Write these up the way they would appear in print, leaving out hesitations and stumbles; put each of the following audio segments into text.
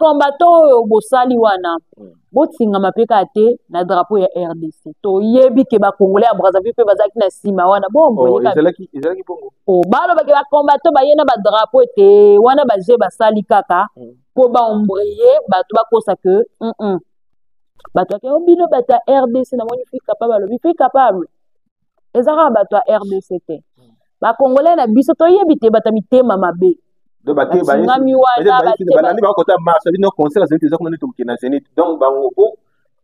combattant au Bossali wana. Botinga mapeka te na drapeau ya RDC. To yebi ke ba Congolais à Brazzaville pe bazaki na sima wana bon boye ka. Ezalaki bongo. Oh balo ba ke ba combattant ba yena ba drapeau te wana ba je ba sali kaka. Po ba ombrier ba to ba kosa que ba to ke obilo ba ta RDC na moni fi capable bi fi capable. Ezara ba to RDC te. Ba Congolais na biso to yebi te ba ta mitema mabe. De baté ba ngami wana ba ni ba kota marche no concert za ntezo kuna to kina Zénith donc ba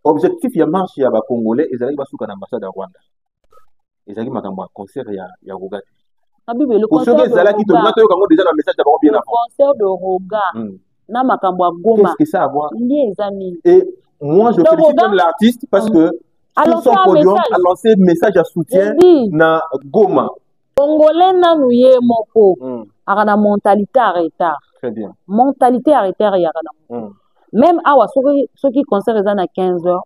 objectif ya marche ya ba Congolais ezali ba suka na ambassade ya Rwanda ezali makambo ya concert ya Roga Habibi le concert de Roga to na to kango déjà na message d'abord bien avant concert de Roga na makambo ya Goma qu'est-ce que ça a à voir liezani et moi je félicite même l'artiste parce que sur son podium a lancé un message de soutien na Goma Congolais nanu ye moko akana mentalité arrêtard. Très bien. Mentalité arrêtard yakana. Même awa ceux qui concert à 15h,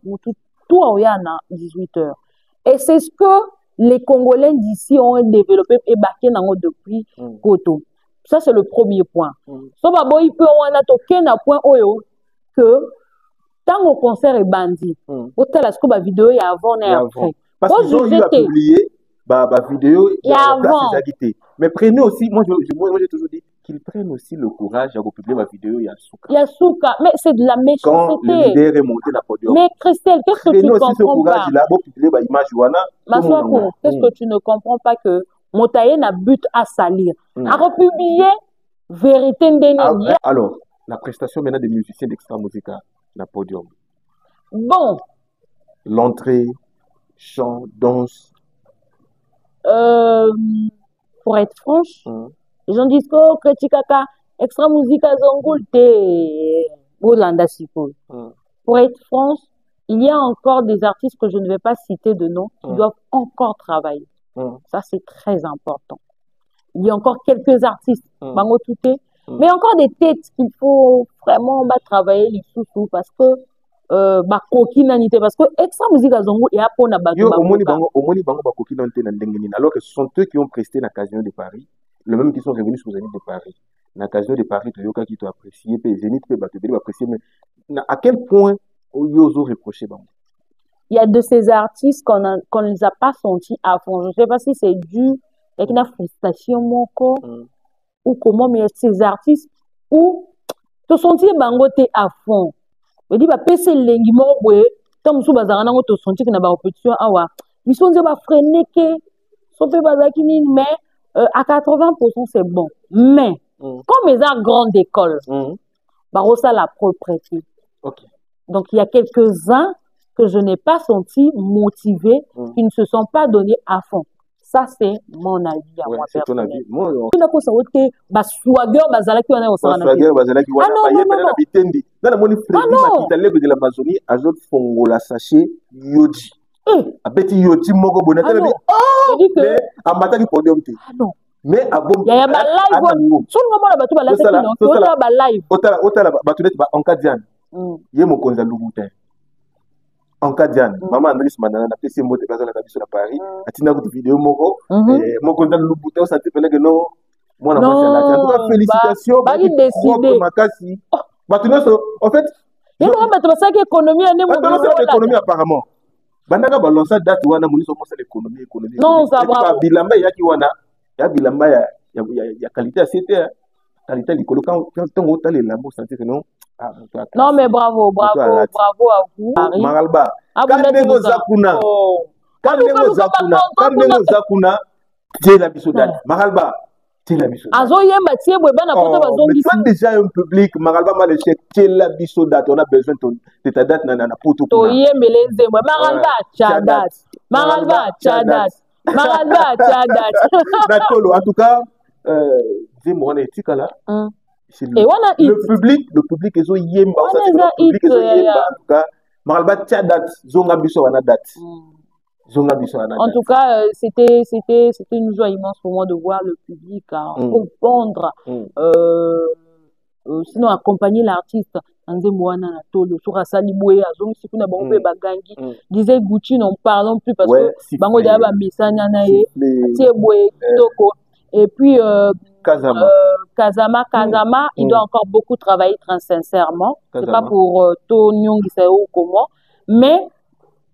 tout a 18h. Et c'est ce que les Congolais d'ici ont développé et baqué depuis Koto. Ça c'est le premier point. So babo il peut on a toqué na point oyo que tant au concert est bandit. Hôtel à ce que ba vidéo ya avant et après. Parce qu'ils ont eu à publier ba vidéo mais prenez aussi moi j'ai toujours dit qu'ils prennent aussi le courage à publier ma vidéo Yasuka mais c'est de la méchanceté quand le leader est monté dans le podium mais Christelle qu'est-ce que tu comprends pas là pour publier ba image wana qu'est-ce que tu ne comprends pas que Motaye n'a but à salir à republier vérité ndeni alors la prestation maintenant des musiciens d'Extra Musica la podium bon l'entrée chant danse. Pour être franche, les gens disent que Kretikaka, Extra Musica Zongolte, Bolanda Sipo. Pour être franche, il y a encore des artistes que je ne vais pas citer de nom qui doivent encore travailler. Ça, c'est très important. Il y a encore quelques artistes, Bango Touté, mais encore des têtes qu'il faut vraiment travailler les sous parce que parce que Extra Musica Zongo et après on a battu Omoni bango bakoki nanté na ndenge nini alors que ce sont eux qui ont presté la Casino de Paris le même qui sont revenus sur Zénith de Paris na Casino de Paris to yoka qui to apprécié pe Zénith pe bato beli apprécié mais à quel point yozo reproché bango il y a de ces artistes qu'on les a pas sentis à fond je sais pas si c'est dû avec une frustration moko ou comment mais ces artistes où te sentir bango te à fond. Je dis, PC lengi mo boye, tant sou bazara nango to senti que na ba opposition awa. Mission de ba freiner que sope bazaki ni mais à 80% c'est bon. Mais comme les arts grandes écoles, barossa la propriété. Okay. Donc il y a quelques-uns que je n'ai pas senti motivés, qui ne se sont pas donnés à fond. Ça, c'est mon avis à moi. C'est ton avis. Moi, non, non, mais à bon en cas d'Anne, maman Andris Manana n'a pas essayé de monter la cabine sur Paris. A tina une vidéo moko, mon content le bouton, ça te fait que non, moi non, en tout cas félicitations. Bah il décidé. Makasi. Bah tu sais, en fait. Il va mettre ça qu'économie à némo. L'économie apparemment. Bandaka balance date wana muni somo ça l'économie. Non ça va. Bilamba yaki wana, ya bilamba ya qualité à c'était qualité l'écolo quand on t'a les lambos sentir que non. Non mais bravo à vous. Maralba. Kandengo Zakuna, c'est la bisodate. Maralba, c'est la bisodate. Mais déjà un public, Maralba m'a l'échec, c'est la bisodate. On a besoin de ta date nana poto. Maralba, Tchadat. En tout cas, dis-moi, on est là. Le public est au yemba, en tout cas, Maralba tia date, zonga biso wana date. En tout cas, c'était une joie immense pour moi de voir le public répondre, sinon accompagner l'artiste. Anzemwana na tolo, sura saliboué, azong sikuna bango bagangi, disait Gucci n'en parlons plus parce que bango déjà ba misanya na ye, tie boé toko. Et puis, Kazama. Kazama, il doit encore beaucoup travailler très sincèrement. C'est pas pour tout Nyong ou comment. Mais,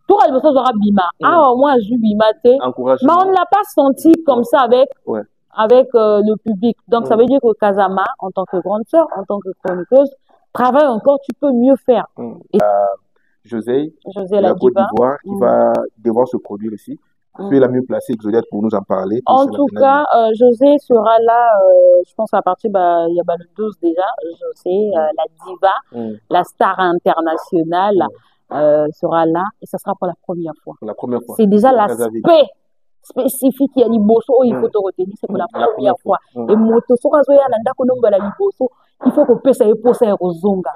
tout le monde aura Bima. Ah, moi, je Bima, mais on ne l'a pas senti comme ça avec le public. Donc, ça veut dire que Kazama, en tant que grande sœur, en tant que chroniqueuse, travaille encore, tu peux mieux faire. Et José la Côte d'Ivoire, qui va devoir se produire ici. Tu es la mieux placée, Exodiate, pour nous en parler. En tout cas, José sera là, je pense à partir, il y a le 12 déjà, José, la diva, la star internationale, sera là, et ça sera pour la première fois. Pour la première fois. C'est déjà l'aspect spécifique, il y a Liboso, il faut te retenir, c'est pour la première fois. Et Motoso, il faut que pesa et posa rozonga.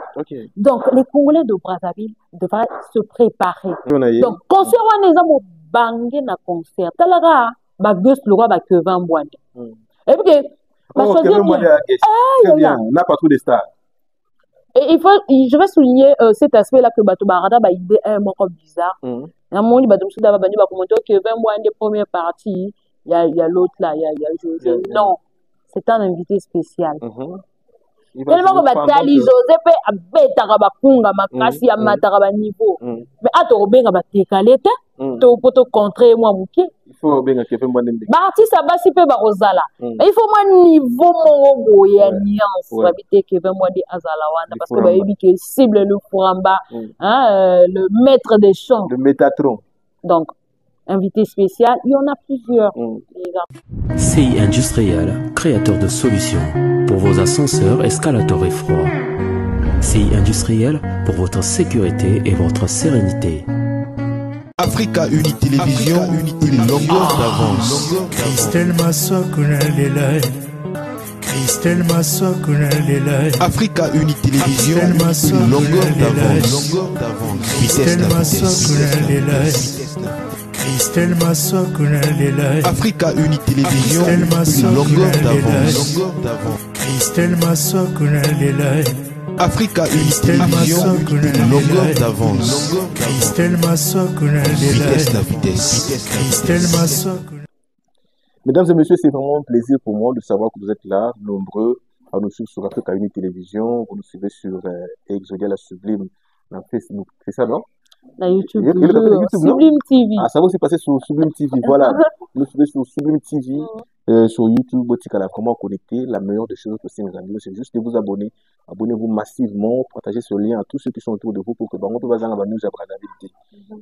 Donc, les Congolais de Brazzaville devraient se préparer. Donc, concert on les a bangé na concert. Talaga ba guest le roi ba Kevin Boine. Et puis Kevin Boine très bien, n'a pas trop de stars. Et je vais souligner cet aspect là que Bato Barada ba idée un mot bizarre. Un moment Bato Souda ba bani ba commenter Kevin Boine des premières parties, il y a l'autre là, il y a José. Non, c'est un invité spécial. Tellement que Batali José peut abetaka bakunga makasi ya mataka ba niveau. Mais ato benga ba tekaleta to poto contrer moi muki. Il faut benga Kevin Boine. Ba artiste basi pe ba rozala. Mais il faut moi niveau mon boya nuance habiter Kevin Boine azala wana parce que ba yebi que cible le Furamba, le maître des chants. Le Métatron. Donc invité spécial, il y en a plusieurs. CI Industriel, créateur de solutions pour vos ascenseurs, escalators et froids. CI Industriel pour votre sécurité et votre sérénité. Africa Uni Télévision, une longueur d'avance. Christelle Massokuna Lelai. Christelle Massokuna Lelai. Africa Uni Télévision, une longueur d'avance. Christelle Massokuna Lelai. Christelle Massokuna Lelai. Africa Uni Télévision, une longueur d'avance. Christelle Massokuna Lelai. Africa Uni Télévision, une longueur d'avance. Christelle Massokuna Lelai. Vitesse la vitesse. Christelle Massokuna. Mesdames et messieurs, c'est vraiment un plaisir pour moi de savoir que vous êtes là, nombreux, à nous suivre sur Africa Uni Télévision. Vous nous suivez sur Exodia la Sublime, dans Facebook. C'est ça, non? YouTube, Sublime TV. Ah, ça va aussi passer sur Sublime TV. Voilà. Nous suivez sur Sublime TV, sur YouTube, Botikala, comment connecter. La meilleure des choses aussi, mes amis, c'est juste de vous abonner. Abonnez-vous massivement, partagez ce lien à tous ceux qui sont autour de vous pour que on peut pas en nous à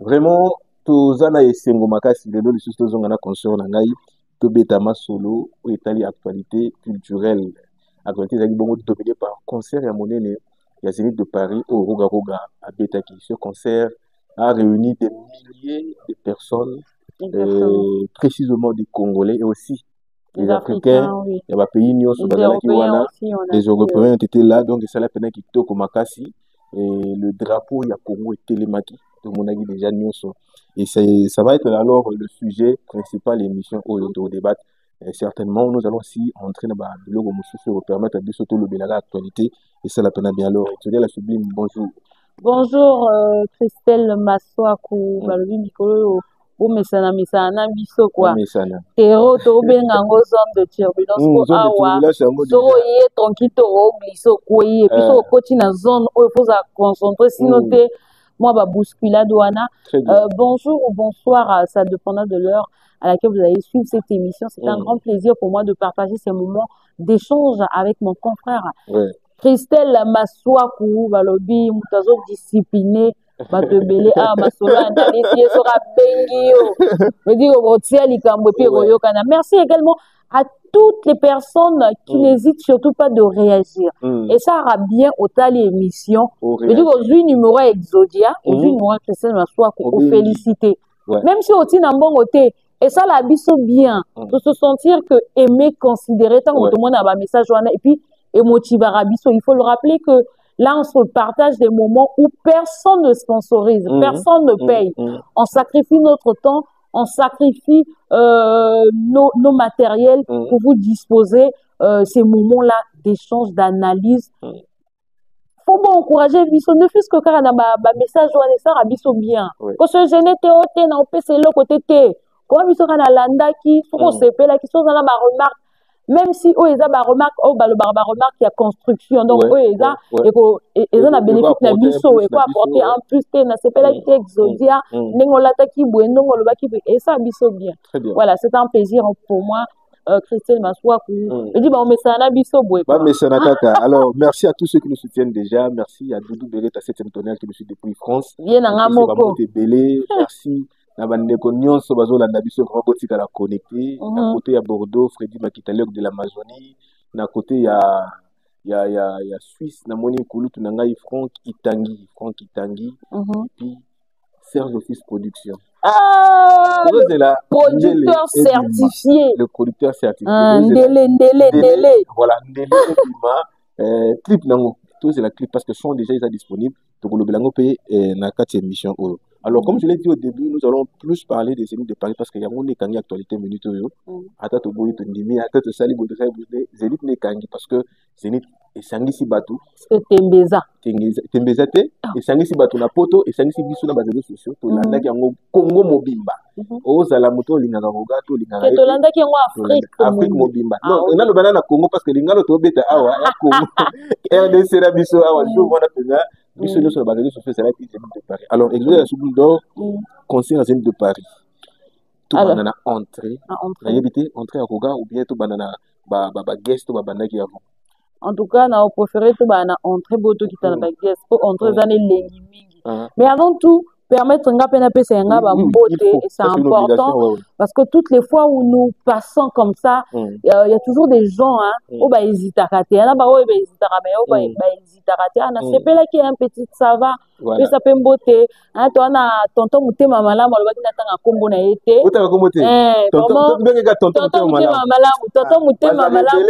vraiment, tous en et Sengomaka, si les deux les choses ont un concert en Aïe, tout Betama solo, ou Italie actualité culturelle. Actualité, ils ont dominé par concert et à mon aîné. Il y a Zénith de Paris au Roga Roga à Betaki. Ce concert a réuni des milliers de personnes, précisément des Congolais et aussi des Africains. Il y a des pays, les Européens ont été là, donc c'est la peine qui est au Makassi. Et le drapeau, il y a Congo et Télémaki. Tout le monde a dit déjà Nyonso. Et ça va être alors le sujet principal de l'émission au débat. Certainement, nous allons aussi entrer dans le logo pour permettre à Bissoto le Bélaga actualité. Et c'est la peine bien alors. Tu dis la Sublime, bonjour. Bonjour, Christelle Massoakou, Balobi Mikolo, Mesana Bisso, quoi. Tero, Tobenga, zone de turbulence, pour Awa, Soro, Tonkito, Bisso, Koué, et puis sur le côté, dans zone où il faut se concentrer, sinon, moi, bousculade, douana. Bonjour ou bonsoir, ça dépendra de l'heure à laquelle vous allez suivre cette émission. C'est un grand plaisir pour moi de partager ces moments d'échange avec mon confrère. Christelle Massoakou, Balobi, Moutazo discipliné, Batebele, Masolo, Analyse, Sora Bengio, merci également à toutes les personnes qui n'hésitent surtout pas de réagir. Et ça aura bien au tali émission. Je dis aujourd'hui, numéro Exodia, aujourd'hui, numéro Christelle Massoakou, félicité. Même si au Tinambon, et ça, la biso bien, de se sentir que aimer, considérer, tant que tout le monde a un message, et puis, émotive Arabiso. Il faut le rappeler que là, on se partage des moments où personne ne sponsorise, personne ne paye. On sacrifie notre temps, on sacrifie nos matériels pour vous disposer ces moments-là d'échange, d'analyse. Faut bon encourager Biso, ne fût-ce que car on a un message ou un Arabiso bien. Quand ce jeune était, on peut se le côté. Comment Biso quand on a l'anda qui, faut qu'on se paie là, qui sont dans la remarque. même si eux ils ont ba remarque remarque il y a construction donc eux ils ont na bénéfice na biso et quoi apporter en plus te na sepela ki exodia nengola taki bwendo ngoloba ki et ça biso bien voilà c'est un plaisir pour moi Christelle Maswaku je dis bah on met ça na biso bwe bah mais ça na kaka alors merci à tous ceux qui nous soutiennent déjà merci à Doudou Beretta 7e tonnerre qui nous suit depuis France bien na moko merci na bandeko nyonso bazolanda biso vraiment botika la connecté na côté ya Bordeaux Freddy Makitaleur de l'Amazonie na côté ya Suisse na moni kulutu na ngai Franck Itangi et puis Serge Office Production producteur certifié le producteur certifié ndele voilà ndele clip nango tous c'est la clip parce que sont déjà disponibles donc le belango paye na 4e émission. Alors, comme je l'ai dit au début, nous allons plus parler des Zénith de Paris parce qu'il y a une actualité minute. Attends, tu bois, tu dis, attends, tu sali, tu sali, Zénith n'est kangi parce que Zénith est sangi si bateau. C'est Tembeza. Tembeza te, et sangi si bateau na poto, et sangi si biso na bazelo sociaux, to landa ki yango Congo mobimba. O zala moto lingaka rogato lingaka. To landa ki yango Afrique mobimba. Non, on a le banana Congo parce que lingalo to beta awa, Congo. RDC na biso awa, jour on a pena. Biso nyonso na bazelo sociaux, c'est là qui Zénith de Paris. Alors, exode d'or concert à Zénith de Paris. Tout banana entrée. Entrée à Roga ou bien tout banana ba guest ou ba banaki avant. En tout cas, on a préféré tout banana entrée boto qui t'a ba guest pour entrer dans les lengi mingi. Mais avant tout, permettre nga pena pesa nga ba beauté et c'est important parce que toutes les fois où nous passons comme ça, il y a toujours des gens au ba hésiter à rater. Là ba ba hésiter à mais au ba hésiter à rater. On a sepela qui un petit ça va. Puis ça peut beauté. Hein toi na tonton mutema malamu alobaki na tanga kombo na été. Utaka kombo te. Tonton benga tonton malamu. Tonton mutema malamu.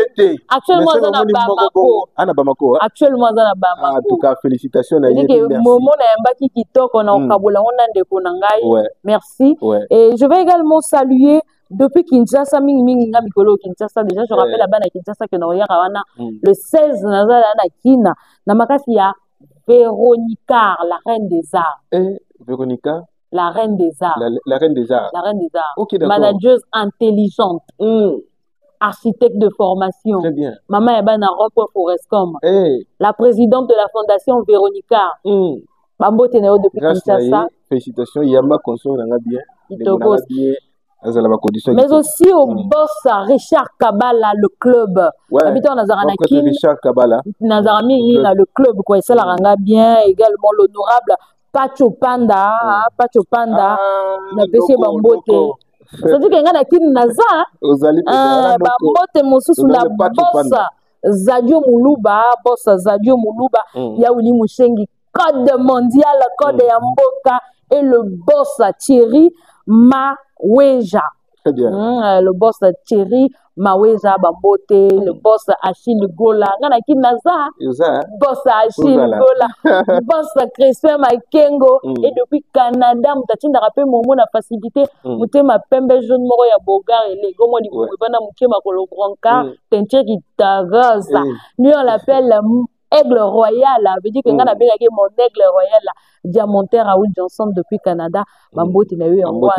Actuellement dans Bamako. Ana Bamako. Actuellement dans Bamako. En tout cas félicitations à yéen. Merci. Momo na mbaki kitoko na merci. Et je vais également saluer depuis Kinshasa, Kinshasa déjà, je rappelle là-bas à Kinshasa que le 16 Nazala na Kina, namakasi ya Véronica, la reine des arts. Véronica, la reine des arts. La reine des arts. La reine des arts. Ok, d'accord. Manageuse intelligente. Architecte de formation. Très bien. Maman Ebana Rocco Forescom. La présidente de la fondation Véronica. Bambo Teneo depuis Kinshasa. Félicitations, Yamba Conso nanga bien. Mais aussi au boss Richard Kabala, le club. Habitant Nazaranakin. Richard Kabala. Nazarami, le club, quoi. Ça la ranga bien. Également l'honorable Pacho Panda. Pacho Panda. Na péché Bambo Te. C'est-à-dire qu'il y a un qui naza. Bambo Te Mosusu la boss Zadio Muluba. Boss Zadio Muluba. Yaouli Mouchengi. Code mondial, code Yamboka et le boss Thierry Maweja. Très bien. Le boss Thierry Maweja Bambote, le boss Achille Gola. Ngana kinaza. Boss Achille Gola. Boss Christian Makengo. Et depuis Canada, mutatinda rappel momo na facilité. Mutema pembe jeune moro ya bogar et les gomo di bana mukema kolo bronca. Tenche qui tagaza. Lui on l'appelle Aigle Royal, veut dire que quand on a bien mon Aigle Royal, Diamantaire Raoul Johnson depuis Canada, Bambo il a eu un roi.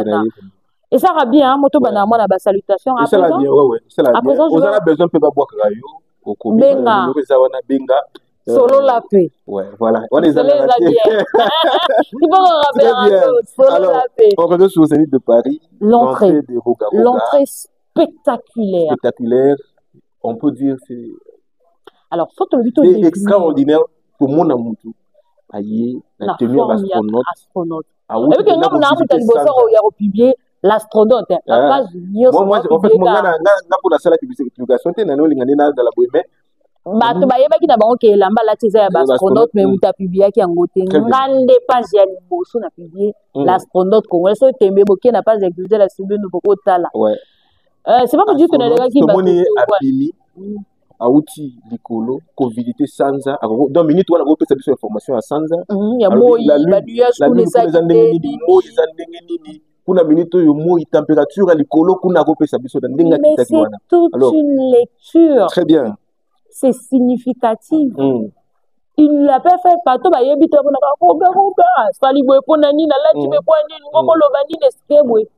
Et ça va bien, moto banama la salutation. Ça va bien, ouais, ça va bien. On a besoin de pas boire rayo au commun. Benga. Solo la paix. Ouais, voilà. On les a bien. Il faut rappeler Solo la paix. On revient sur le Zénith de Paris. L'entrée spectaculaire. Spectaculaire. On peut dire c'est alors, surtout le buto c'est extraordinaire pour mon amour. Aïe, la tenue d'astronaute. Et puis, quand on a publié l'astronaute, la page moi, en fait, moi, pour la salle de publication, tu as dans la bohème. Bato bayeba ki na bango ke lamba la tiza ya astronaute mais muta publié ki ngote ngande page ya liboso na publié l'astronaute congolais so tembe boké na page de la cible no boko tala. Ouais. C'est pas que du tout na lega ki bato. Auti likolo covidité sanza dans minute wana ko pesa biso information ya sanza ya moi ba nuage kuna za ndenge nini kuna minute yo moi température ya likolo kuna ko pesa biso ndenge kitaki wana alors une lecture très bien c'est significatif il l'a pas fait pato ba yebi to na ba sali boy pona nini na lati be kwa nini ngoko loba nini skebwe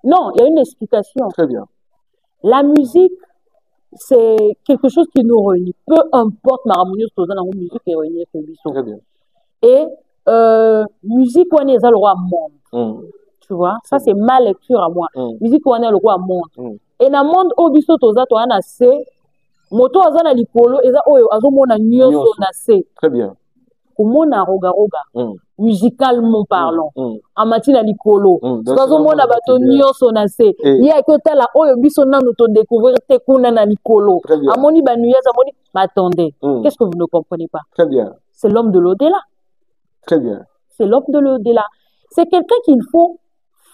non il y a une explication très bien la musique c'est quelque chose qui nous réunit. Peu importe ma harmonieuse dans la musique qui réunit les biso. Très bien. Et musique on est le roi monde. Tu vois, ça c'est ma lecture à moi. Musique on est le roi monde. Et dans le monde au biso toza to ana se moto azana likolo eza oyo azomona nyoso na se. Très bien. Komona roga musicalement parlant amatina likolo azomona bato nyoso na se ye akotala oyo biso nanu to découvrir te kuna na likolo amoni banuyeza amoni attendez qu'est-ce que vous ne comprenez pas? Très bien. C'est l'homme de l'au-delà. Très bien. C'est l'homme de l'au-delà. C'est quelqu'un qu'il faut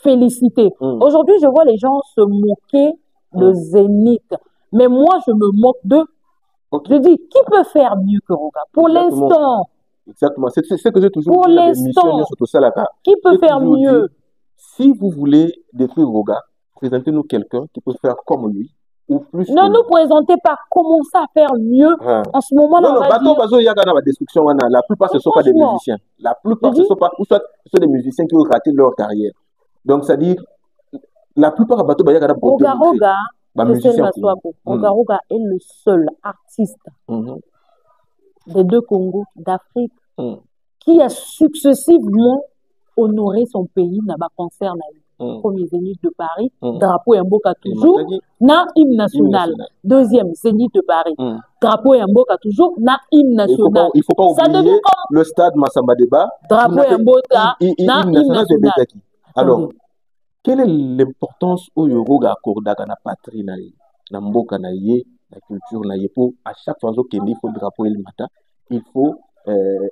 féliciter. Aujourd'hui, je vois les gens se moquer de Zénith. Mais moi, je me moque d'eux. Je dis, qui peut faire mieux que Roga? Pour l'instant. Exactement. C'est ce que j'ai toujours pour dit. Pour l'instant. Qui peut faire mieux? Dit, si vous voulez détruire Roga, présentez-nous quelqu'un qui peut faire comme lui. Ou plus ne nous présentez pas comment ça faire mieux en ce moment là. Non, il y a la destruction. La plupart ce ne sont pas des musiciens. La plupart ce sont pas, ou soit ce sont des musiciens qui ont raté leur carrière. Donc c'est-à-dire la plupart de bateaux, il y a Roga Roga est le seul artiste des deux Congos d'Afrique qui a successivement honoré son pays dans le concert. Premier Zénith de Paris, drapeau Yamboka toujours, na hymne national. Deuxième Zénith de Paris, drapeau Yamboka toujours, na hymne national. Il ne faut pas oublier le stade Massamba Débat, drapeau Yamboka, na hymne national. Alors, quelle est l'importance au Roga accordée à la patrie, na mboka na ye, la culture na ye, pour à chaque fois qu'il faut le drapeau le matin, il faut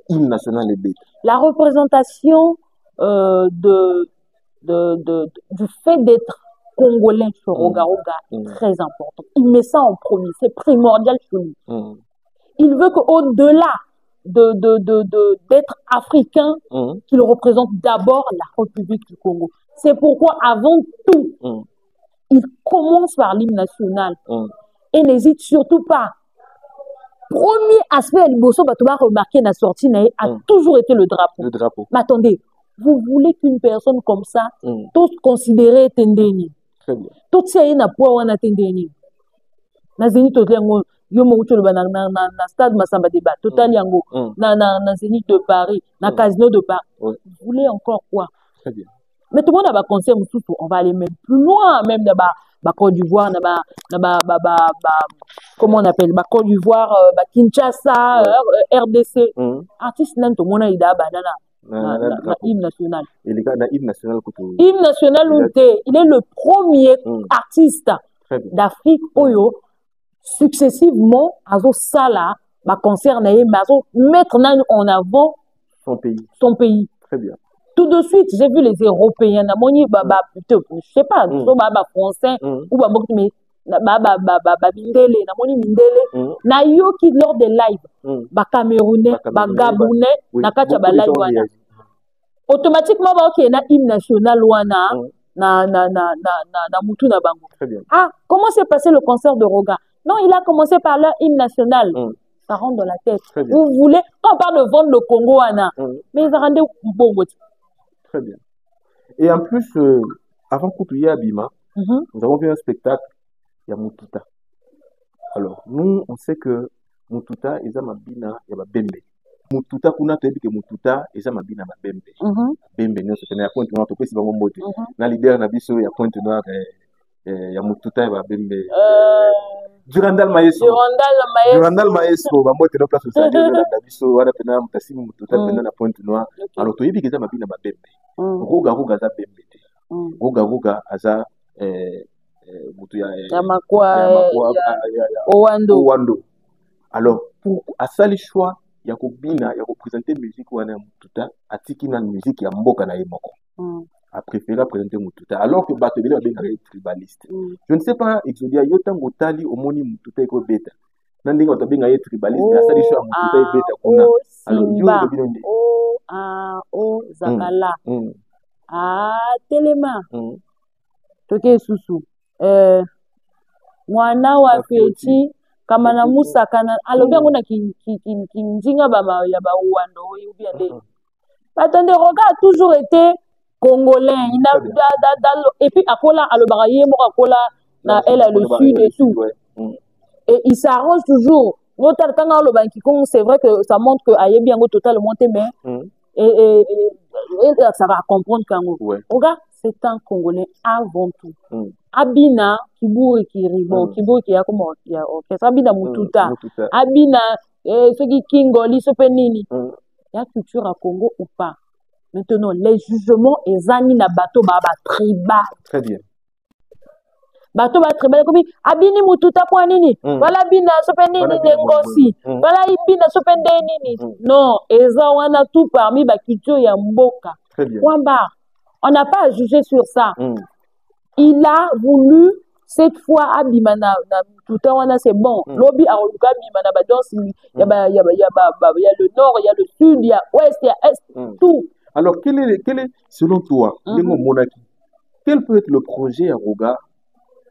hymne national et bête. La représentation du fait d'être congolais sur Roga Roga est très important. Il met ça en premier, c'est primordial chez lui. Il veut qu'au-delà d'être africain, qu'il représente d'abord la République du Congo. C'est pourquoi, avant tout, il commence par l'hymne national et n'hésite surtout pas. Premier aspect, Liboso Batouba remarqué la sortie a toujours été le drapeau. Le drapeau. Mais attendez, vous voulez qu'une personne comme ça, tous considérée Tendeni. Très bien. Tout ça est na poids wana Tendeni. Na Zénith Totlengo, yo mo ucho na stade Massamba Débat, Total Yango, na Zénith de Paris, na Casino de Paris. Vous voulez encore quoi? Très bien. Mais tout le monde a un conseil, on va aller même plus loin, même dans la Côte d'Ivoire, comment on appelle, la Côte d'Ivoire, Kinshasa, RDC. Artiste, tout le monde a hymne national. Hymne national, il est le premier artiste d'Afrique Oyo successivement à Sala, concert mettre en avant son pays. Très bien. Tout de suite, j'ai vu les Européens, je sais pas, français ou mais Mindele, na yo qui lors des lives, Camerounais, Gabonais, na kacha ba live wana. Automatiquement ba ok na hymne national wana na mutu na bango. Ah, comment s'est passé le concert de Roga? Non, il a commencé par leur hymne national. Ça rentre dans la tête. Vous voulez, quand on parle de vendre le Congo wana, mais ils rendent bon. Très bien. Et en plus, avant qu'on y ait Abima, nous avons vu un spectacle, il y a Mututa. Alors, nous, on sait que Mututa, ils ont Mabina, il y a Bembe. Mututa, kuna te que Mututa, ils ont Mabina, Bembe. Bembe, nous, c'est un point de noir, c'est pas mon mot. Dans l'idée, on a vu ça, il y a point de noir, il y a Mututa, il y a Bembe. Durandal Maestro, va moi te place au stade de biso wana pena mutasi Mututa pena na point noir. Alors to yebi keza mabina Bembe. Roga za Bembe te. Roga aza mutu ya makwa Owando. Alors pour asali choix ya kobina ya représenter musique wana Mututa atiki na musique ya mboka na yemoko. A préféré présenter Mututa alors que Batobele va bien tribaliste. Je ne sais pas Exodia yotan gotali omoni Mututa eko beta. Nandinga otabenga ye tribaliste mais asali choix Mututa e beta kuna. Alors yo binondi zakala. Telema. Toke susu. Mwana wa feti kama na Musa kana alobi yango na kinjinga ba ya ba Owando oyo bien de. Attendez, Roga a toujours été congolais. Il a, et puis Akola a le baraye, Akola elle a le sud et tout. Et il s'arrange toujours. C'est vrai que ça montre que Ayebi Yango totalement mais et ça va comprendre qu'Ango. Regarde, c'est un Congolais avant tout. Abina, Kiburi Kiri, bon, Kiburi qui a comment il y a orchestre, Abina Mututa, Abina, ceux qui Kingoli, Sopenini. Il y a culture à Congo ou pas? Maintenant, les jugements, et Zani na bateau, baba tribal. Très bien. Bateau va tribal, comme Abini Mututa Poinini, voilà Bina, Sopenini, Nengosi, voilà Ibina, Sopenini. Non, et ça, on a tout parmi la culture Yamboka. Très bien. On n'a pas à juger sur ça. Il a voulu cette fois Abimana tout le temps c'est bon. Lobby a Oluka Bimana danse il y a le nord, il y a le sud, il y a ouest, il y a est, tout. Alors quel est selon toi quel peut être le projet à Roga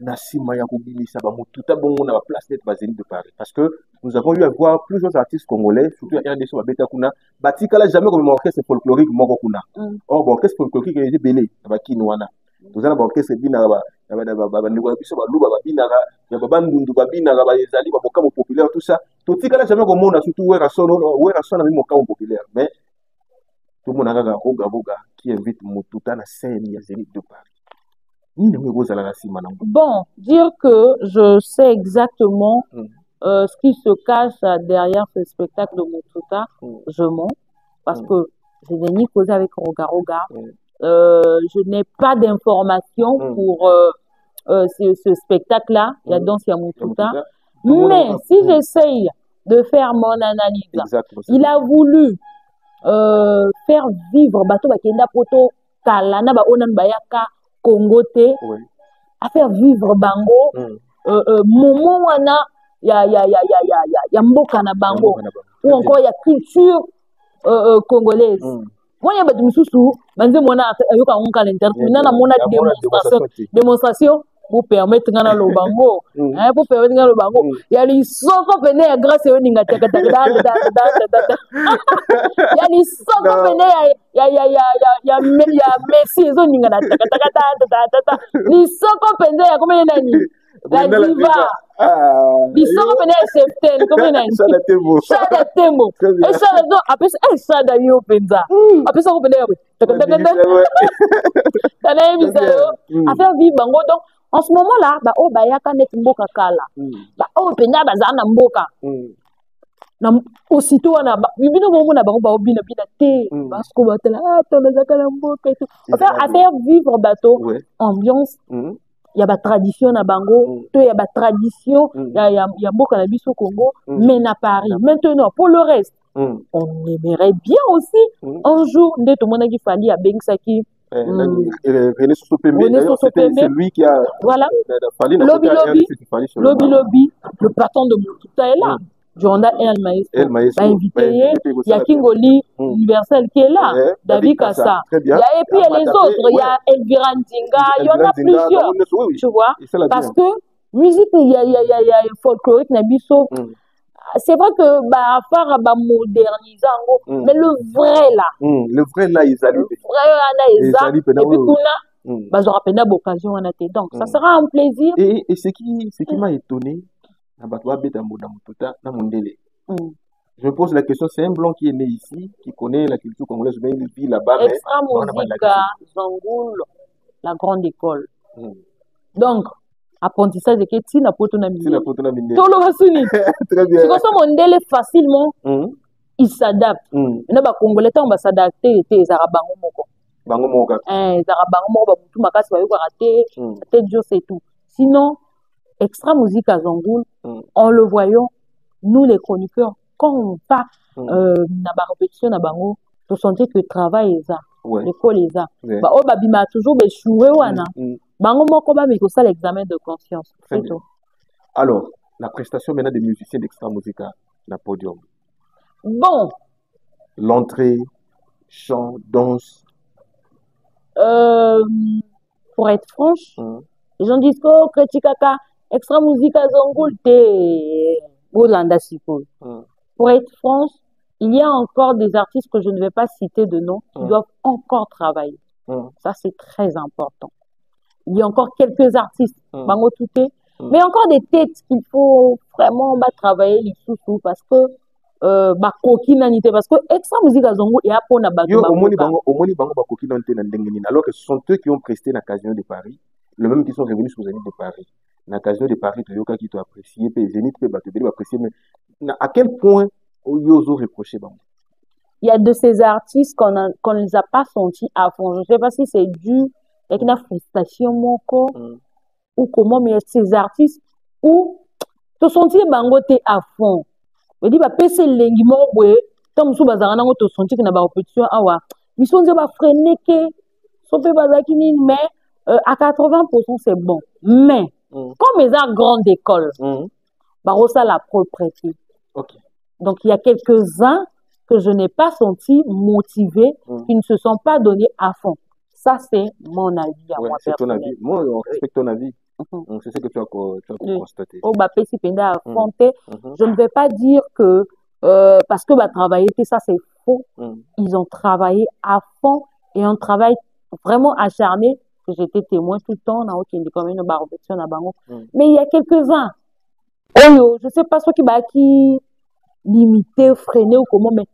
Nassima Yakoubili Sabamou tout à bon on a la place d'être basé de Paris parce que nous avons eu à voir plusieurs artistes congolais surtout il y a des choses à Betakuna Batikala jamais comme orchestre folklorique Morokuna. Or orchestre folklorique est belé Bakinwana. Nous allons orchestre binara ndeko biso baluba babinara ya babandundu babinara bazali baboka populaire tout ça tout tika jamais comme on a surtout wera sona même moka populaire mais tout le monde a Roga qui invite Mututa na scène ya Zénith de Paris. Bon, dire que je sais exactement ce qui se cache derrière ce spectacle de Mututa, je mens parce que je n'ai ni causé avec Roga. Je n'ai pas d'informations pour ce spectacle-là, il y a donc Mututa. Mais si j'essaye de faire mon analyse, il a voulu faire vivre Bato Bakenda Poto Kalana Ba Onan Bayaka Congote, à faire vivre Bango, Momo Wana, ya Mboka na Bango, ou encore il y a culture congolaise. Moi, il y a des sous manze mona ayoka onka l'interpréter na mona démonstration pour permettre ngana lo bango pour permettre ngana lo bango ya li soko pene ya grâce yo ninga taka ya li soko pene ya Messi zo ninga taka li soko pene ya comme nani la diva bisoko pene ya Septembre comme nani Sada Tembo et ça zo après ça da yo penza après ça ko pene ya à faire vivre bango donc en ce moment là ba o ba yaka net mboka kala ba o penya baza na mboka na aussitôt na bino bomo na bango ba obina te parce que ba tela tona zakala mboka tout à faire vivre bateau ambiance ya ba tradition na bango to ya ba tradition ya mboka na biso Congo mais na Paris maintenant pour le reste on aimerait bien aussi un jour nde to mona ki fali ya bengsaki René Sosopembe, c'est lui qui a voilà. Lobby, le patron de Mututa est là. Jonda El Maestro va inviter, il y a Kingoli Universel qui est là, David Kassa. Et puis il y a les autres, il y a Elvira Ndinga, il y en a plusieurs, tu vois. Parce que musique, il y a folklorique, Nabiso. C'est vrai que bah faire bah moderniser mais le vrai là ils allaient et puis kuna bah j'aurai peine d'occasion en été donc ça sera un plaisir et ce qui m'a étonné na batwa beta mboda Mututa na Mondele je me pose la question c'est un blanc qui est né ici qui connaît la culture congolaise mais il vit là-bas Extra Musica Zangoul la grande école donc apprentissage de Keti na poto na mine. Tolo basuni. Très bien. Si on Mondele facilement, il s'adapte. Na ba Congolais on va s'adapter te zarabango moko. Bango moko. Zarabango moko ba mutu makasi ba yo raté, peut-être Dieu c'est tout. Sinon Extra Musique à Zangoul, en le voyant nous les chroniqueurs quand on part na ba répétition na bango, to sentir que le travail est ça. L'école est ça. Ba o ba bima toujours be choué wana. Bango moko ba meko ça l'examen de conscience. C'est tout. Alors, la prestation maintenant des musiciens d'Extra Musica, la podium. Bon. L'entrée, chant, danse. Pour être franche, les gens disent que Kretikaka, Extra Musica Zangoul, t'es Bolanda Siko. Pour être franche, il y a encore des artistes que je ne vais pas citer de nom qui doivent encore travailler. Ça, c'est très important. Il y a encore quelques artistes, Bango Touté, Mais encore des têtes qu'il faut vraiment travailler les sous parce que parce que extra musique à Zongo et après on a battu. Alors que ce sont eux qui ont presté la Casino de Paris, le même qui sont revenus sur Zénith de Paris. La Casino de Paris, Toyoka qui t'a apprécié, Zénith peut apprécier, mais à quel point ils ont reproché? Il y a de ces artistes qu'on ne les a pas sentis à fond. Je ne sais pas si c'est dû à une frustration ou comment, mais ces artistes où te sentir bangoté à fond. Je dis bah PC lengi mo boye comme sous bazarana ngo to sentir que na ba opposition awa ils sont déjà freiner que sope bazaki ni mais à 80% c'est bon mais comme les arts grandes écoles bah ça la propriété. Donc il y a quelques-uns que je n'ai pas senti motivés qui ne se sont pas donnés à fond. Ça c'est mon avis à moi c'est ton avis. Moi on respecte ton avis. C'est ce que tu as constaté. Oh, bah, je ne vais pas dire que parce que travailler, ça c'est faux. Ils ont travaillé à fond et un travail vraiment acharné. Que j'étais témoin tout le temps. Mais il y a quelques-uns. Oh, je ne sais pas ceux qui limiter, freiner ou comment, mais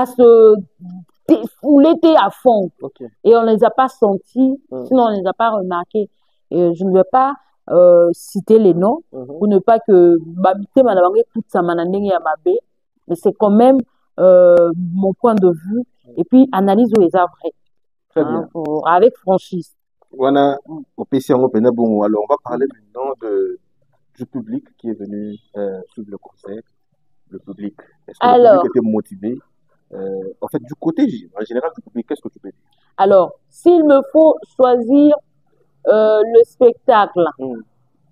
se défouler à fond. Et on ne les a pas sentis, sinon on ne les a pas remarqués. Et je ne vais pas citer les noms pour ne pas que toute sa mais c'est quand même mon point de vue et puis analyse où les a vrais avec franchise. Voilà, au PC alors on va parler maintenant du public qui est venu suivre le concert. Le public, est-ce que le public était motivé? En fait, du côté en général du public, qu'est-ce que tu peux dire? Alors, s'il me faut choisir le spectacle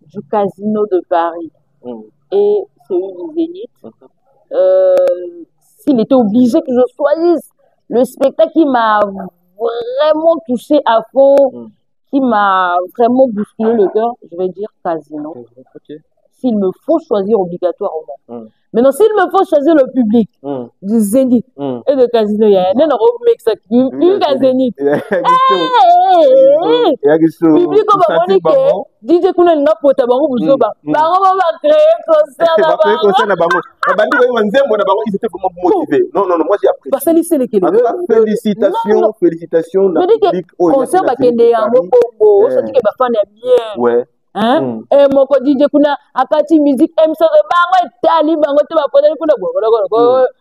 du Casino de Paris et celui du Zénith, s'il était obligé que je choisisse le spectacle qui m'a vraiment touché à fond, qui m'a vraiment bousculé le cœur, je vais dire Casino. S'il me faut choisir obligatoirement. Maintenant, s'il me faut choisir le public du Zénith et de Casino, il y a un Zénith. Public comme Monique, DJ Kuna n'a pas de bango pour Zoba. Bango va créer concert là-bas. Ils étaient vraiment motivés. Non, moi j'ai apprécié. Félicitations. Je dis que concert va kende en Congo, ça dit que ba fan est bien. Ouais. Hein? Et mon DJ Kuna akati musique MC bango tali bango te ba podele kuna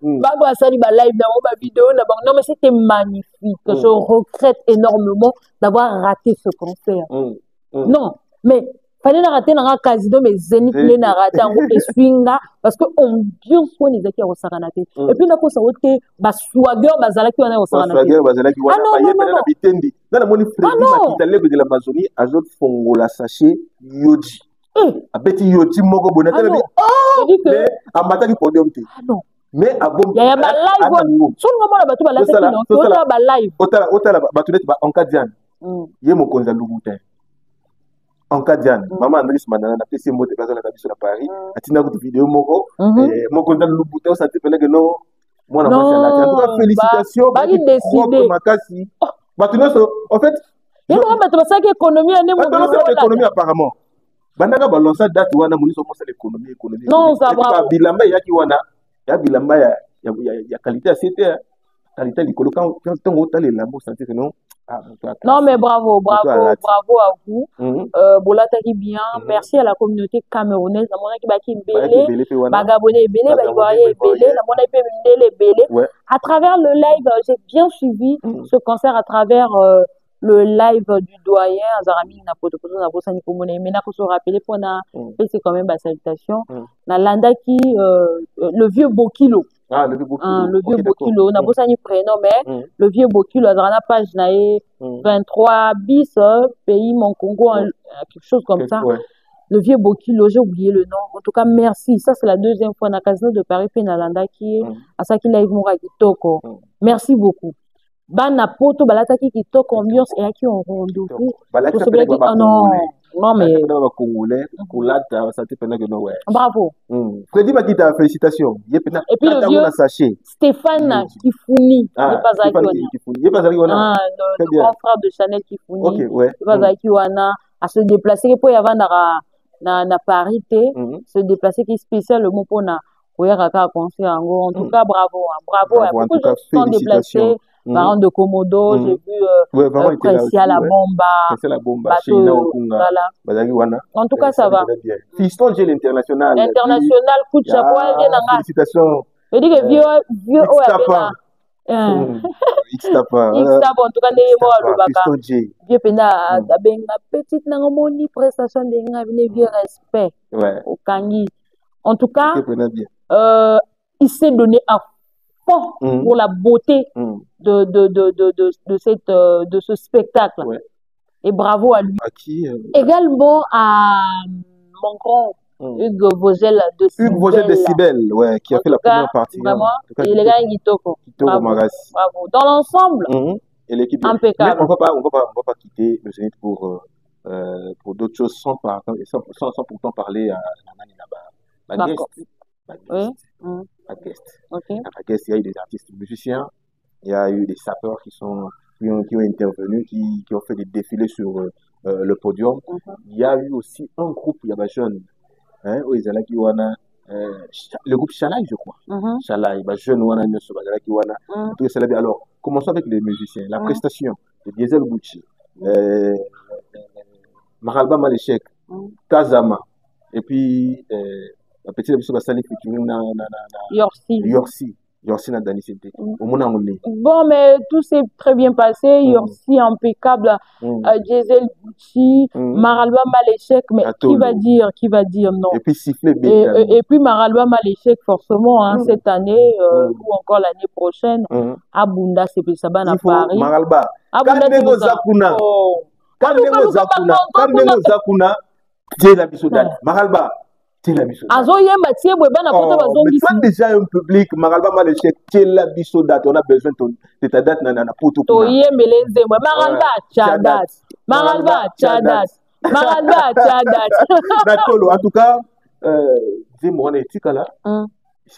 bango asali ba live na ba vidéo na bango. Non mais c'était magnifique. Je regrette énormément d'avoir raté ce concert. Non, mais fallait la rater dans un casino mais Zénith na raté en swinga parce que on bien soin les qui au saranate. Et puis na ko sa wote ba swagger bazala ki wana au saranate. Non moni Freddy Makitale de l'Amazonie azot fongola sachet Yoji. Abeti Yoji moko bonata bi mais amataki podium te. Mais abom ya ba live so ngoma ba tu ba live no ba live otala ba tu net ba encadian ye mokonza lubutin encadian mama Andris Mandana na pesi mote bazala ka biso na Paris atina ko vidéo moko mokonza lubutin ça te pele que non moi na moi en tout cas félicitations ba décider makasi ba tu net en fait il va mettre ça économie ane mo économie apparemment bandaka balonsa date wana muniso mo l'économie non ça va bilamba yaki wana ya bilamba ya qualité à c'était qualité likolo quand on t'a les lambeaux sentir que non non mais bravo à vous bolataki bien merci à la communauté camerounaise na mona ki baki belé bagabonné belé ba ivoirien belé na mona pe belé à travers le live j'ai bien suivi ce concert à travers le live du doyen Azarami na poto na bosani ko mona mais na ko se rappeler pour na c'est quand même ba salutation na landa qui le vieux Bokilo. Le vieux Bokilo na bosani prénom mais le vieux Bokilo Azarana page na 23 bis pays mon Congo quelque chose comme ça. Le vieux Bokilo, j'ai oublié le nom. En tout cas, merci. Ça, c'est la deuxième fois na Casino de Paris Penalanda qui est à ça qui live Moura Kitoko. Merci beaucoup. Bana poto balataki kitoko ambiance et qui ont rendez-vous. Non mais bravo. Freddy Makita, félicitations. Et puis le vieux Stéphane Kifuni, le grand frère de Chanel Kifuni, il va à se déplacer pour y avoir na Paris, se déplacer qui est spécial le mot pour na concert en tout cas bravo bravo, beaucoup de gens se sont déplacés. Parents de Komodo, j'ai vu Précia la Bomba, en tout cas ça va. Fiston G l'international. L'international, coup de chapeau, félicitations. Je dis que vieux X-Tapa, en tout cas, vieux pena, petite n'angomoni prestation de vieux respect au Kangi. En tout cas, il s'est donné à fond pour la beauté de ce spectacle. Et bravo à lui. Également à mon grand Hugues Vogel de Cybèle. Hugues Vogel de Cybèle, ouais, qui a fait la première partie. Vraiment, et les gars, Kitoko. Bravo. Dans l'ensemble, impeccable. Mais on va pas quitter le Zénith pour d'autres choses sans pourtant parler à la guest. La guest, il y a eu des artistes musiciens, il y a eu des sapeurs qui ont intervenu, qui ont fait des défilés sur le podium. Il y a eu aussi un groupe, il y avait jeune. Le groupe Chalaï, je crois. Chalaï, jeune wana nyoso bazalaki wana. Alors, commençons avec les musiciens. La prestation de Diesel Gucci, Maralba Malechek, Kazama, et puis la petite émission de Salif Yorsi n'a Dani Sente. Bon, mais tout s'est très bien passé. Yorsi impeccable. Diesel Gucci, Maralba Malechek, mais qui va dire non? Et puis siffler et puis Maralba Malechek, forcément, cette année ou encore l'année prochaine, à Bunda, c'est plus ça, à Paris. Maralba. Kalnemo Zakuna, c'est la bisodate. Maralba. Azoyemba tiebwe bana kota bazongisi. Mais déjà un public Maralba Malechek la bisodate, on a besoin de ta date na poto. Toyembele nzemwe Maralba chadat. Maralba chadat. En tout cas, Zemo on est tikala.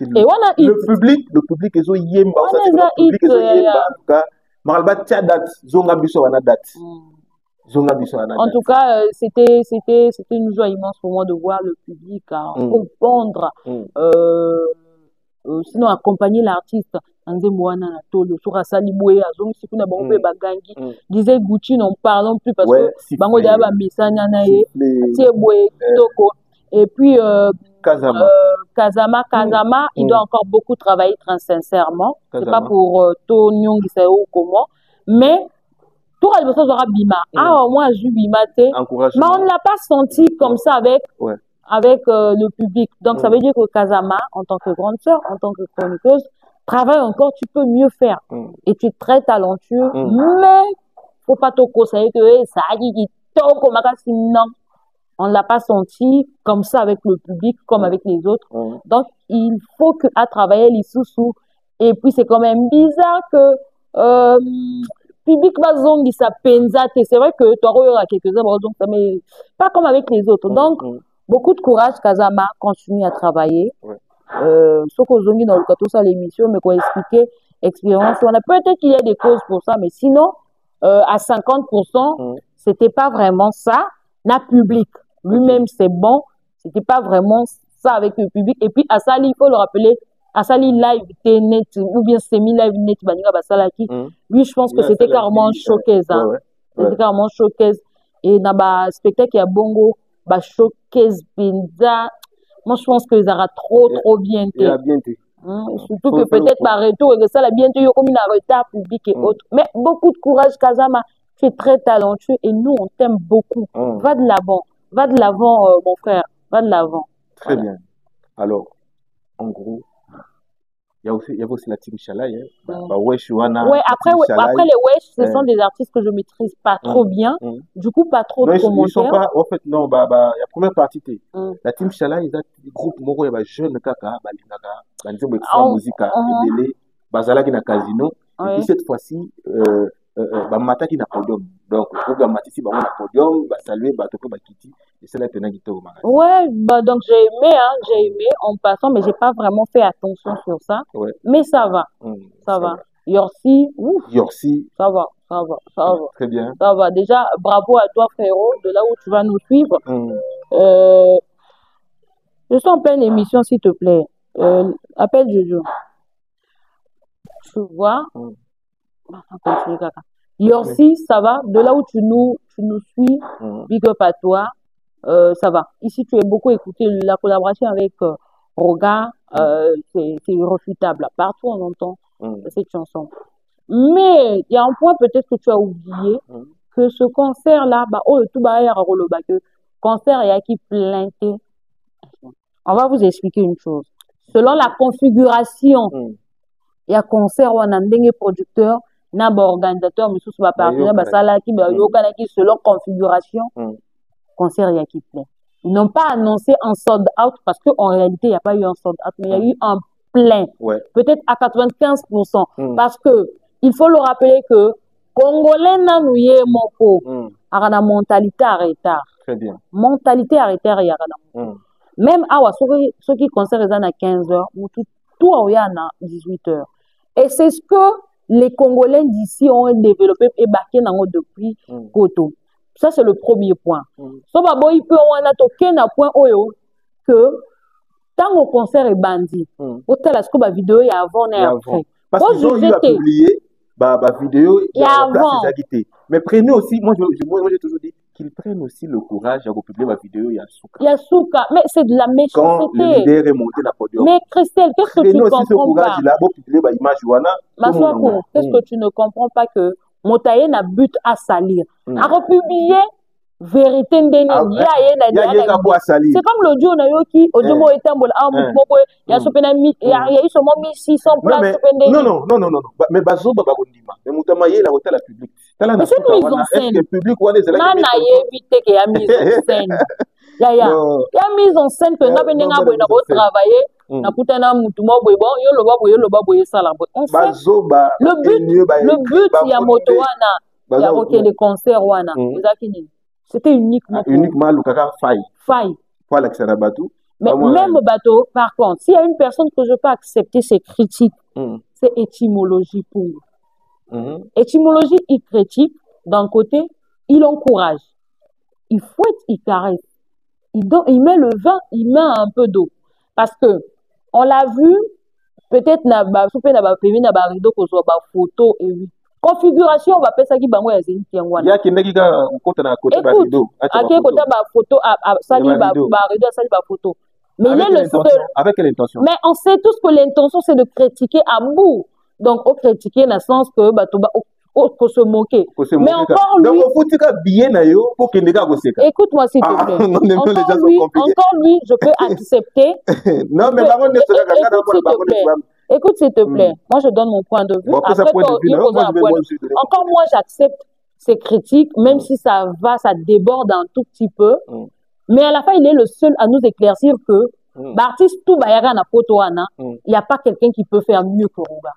Le public ezo yemba, en tout cas Maralba chadat zonga biso wana date. En tout cas, c'était une joie immense pour moi de voir le public répondre, sinon accompagner l'artiste. Disait Gucci, n'en parlons plus parce que Bango Daba Messania Naye, et puis Kazama, il doit encore beaucoup travailler très sincèrement. C'est pas pour Tonyong ou comment, mais tout le monde aura Bima. Moi, je Bima, mais on ne l'a pas senti comme ça avec le public. Donc, ça veut dire que Kazama, en tant que grande sœur, en tant que chroniqueuse, travaille encore, tu peux mieux faire. Et tu es très talentueux, mais faut pas te conseiller que ça a dit non. On ne l'a pas senti comme ça avec le public, comme avec les autres. Donc, il faut qu'à travailler les sous-sous. Et puis, c'est quand même bizarre que public bazongi sa penzate. C'est vrai que tu auras quelques-uns, mais pas comme avec les autres. Donc, beaucoup de courage, Kazama, continue à travailler. Sauf qu'aux zongi dans le cas, tout ça, l'émission, mais qu'on expliquer, expérience. On a peut-être qu'il y a des causes pour ça, mais sinon, à 50%, c'était pas vraiment ça. La public, lui-même, c'est bon. C'était pas vraiment ça avec le public. Et puis, à ça, il faut le rappeler, Asali live net ou bien semi live net baninga basalaki. Lui je pense que c'était carrément showcase c'était carrément showcase et na ba spectacle ya bongo ba showcase pinza. Moi je pense que ils aura trop bien été. Surtout que peut-être par retour et que ça la bientôt yo comme un retard public et autres. Mais beaucoup de courage Kazama, tu es très talentueux et nous on t'aime beaucoup. Va de l'avant mon frère, va de l'avant. Très bien. Alors en gros il y a aussi la team Chalaï. Après les Wesh, ce sont des artistes que je maîtrise pas trop bien. Du coup, pas trop de commentaires. Ils sont pas, en fait, non, la première partie, la team Chalaï, ils ont des groupes, il y a jeune kaka, musique, bazala qui na casino. Et puis cette fois-ci, Mata qui na podium. Donc, pour Gamati, si on a podium, saluer, Batoko, Bakiti, et c'est là que tu as ouais, donc j'ai aimé en passant, mais j'ai pas vraiment fait attention sur ça. Mais ça va, ça va. Yorsi, ça va. Très bien. Ça va. Déjà, bravo à toi, frérot, de là où tu vas nous suivre. Je suis en pleine émission, s'il te plaît. Appelle Jojo. Tu vois? On va continuer, Kaka. Yorsi, ça va? De là où tu nous suis, big up à toi, ça va. Ici, tu es beaucoup écouté. La collaboration avec Roga, c'est irréfutable. Partout, on entend cette chanson. Mais il y a un point peut-être que tu as oublié, que ce concert-là, que concert, il y a qui plainté. On va vous expliquer une chose. Selon la configuration, il y a concert où on a un producteur, un organisateur, mais sous ma partenaire, selon configuration, concert, il y a qui plaît. Ils n'ont pas annoncé un sold out parce qu'en réalité, il n'y a pas eu un sold out, mais il y a eu un plein. Peut-être à 95%. Parce que, il faut le rappeler que, Congolais n'anouye moko, a la mentalité arrêtée. Très bien. Mentalité arrêtée, il y a même ceux qui concernent à 15h, tout à 18h. Et c'est ce que les Congolais d'ici ont développé et baqué depuis Koto. Ça, c'est le premier point. Il peut un point que tant au concert est bandit, au tel que la vidéo est avant et après. Parce qu'ils ont eu à publier la vidéo et avant. Mais prenez aussi, moi j'ai toujours dit, qu'ils prennent aussi le courage à publier ma vidéo Yasuka. Yasuka, mais c'est de la méchanceté. Quand le leader est monté dans le podium. Mais Christelle, qu'est-ce que tu ne comprends pas? Qu'est-ce que tu ne comprends pas que Motaye n'a but à salir? À republier vérité c'est comme l'audio qui audio est un il y a eu seulement 1600 places. Non. Mais bazo baba gondima. Mais mutamaye la hôtel public. Mais c'est une mise en scène. Est-ce que public ou est-ce que il y a mise en scène? Il y a mise en scène que n'a benenga boy na travailler na kutana mutu mo boy bon yo loba boy sala boy. Le but il y a moto wana, il y a OK les concerts wana. C'était uniquement le kaka faille. Voilà que ça n'a bateau. Mais même bateau, par contre, s'il y a une personne que je peux accepter ses critiques, c'est étymologie pour. Étymologie, il critique, d'un côté, il encourage. Il fouette, il caresse. Il met le vin, il met un peu d'eau. Parce que, on l'a vu, peut-être, na rideau, que ce soit photo, et oui. Configuration, on va faire ça qui bango ya zeni tiangwana. Ya kindaki ka kota na côté ba rideau. Ake kota ba photo a sali ba rideau sali ba photo. Mais il est le seul. Avec quelle intention? Mais on sait tous que l'intention c'est de critiquer à bout. Donc on critiquer dans le sens que bah to faut se moquer. Mais encore lui. Donc faut que billet na yo pour qu'il nega goseka. Écoute-moi s'il te plaît. Encore lui, je peux accepter. Non mais bango ne sera ka na Écoute, s'il te plaît, moi je donne mon point de vue. Encore moi j'accepte ces critiques, même si ça déborde un tout petit peu. Mais à la fin, il est le seul à nous éclaircir que l'artiste tout bayaga na potoana, il n'y a pas quelqu'un qui peut faire mieux que Roga.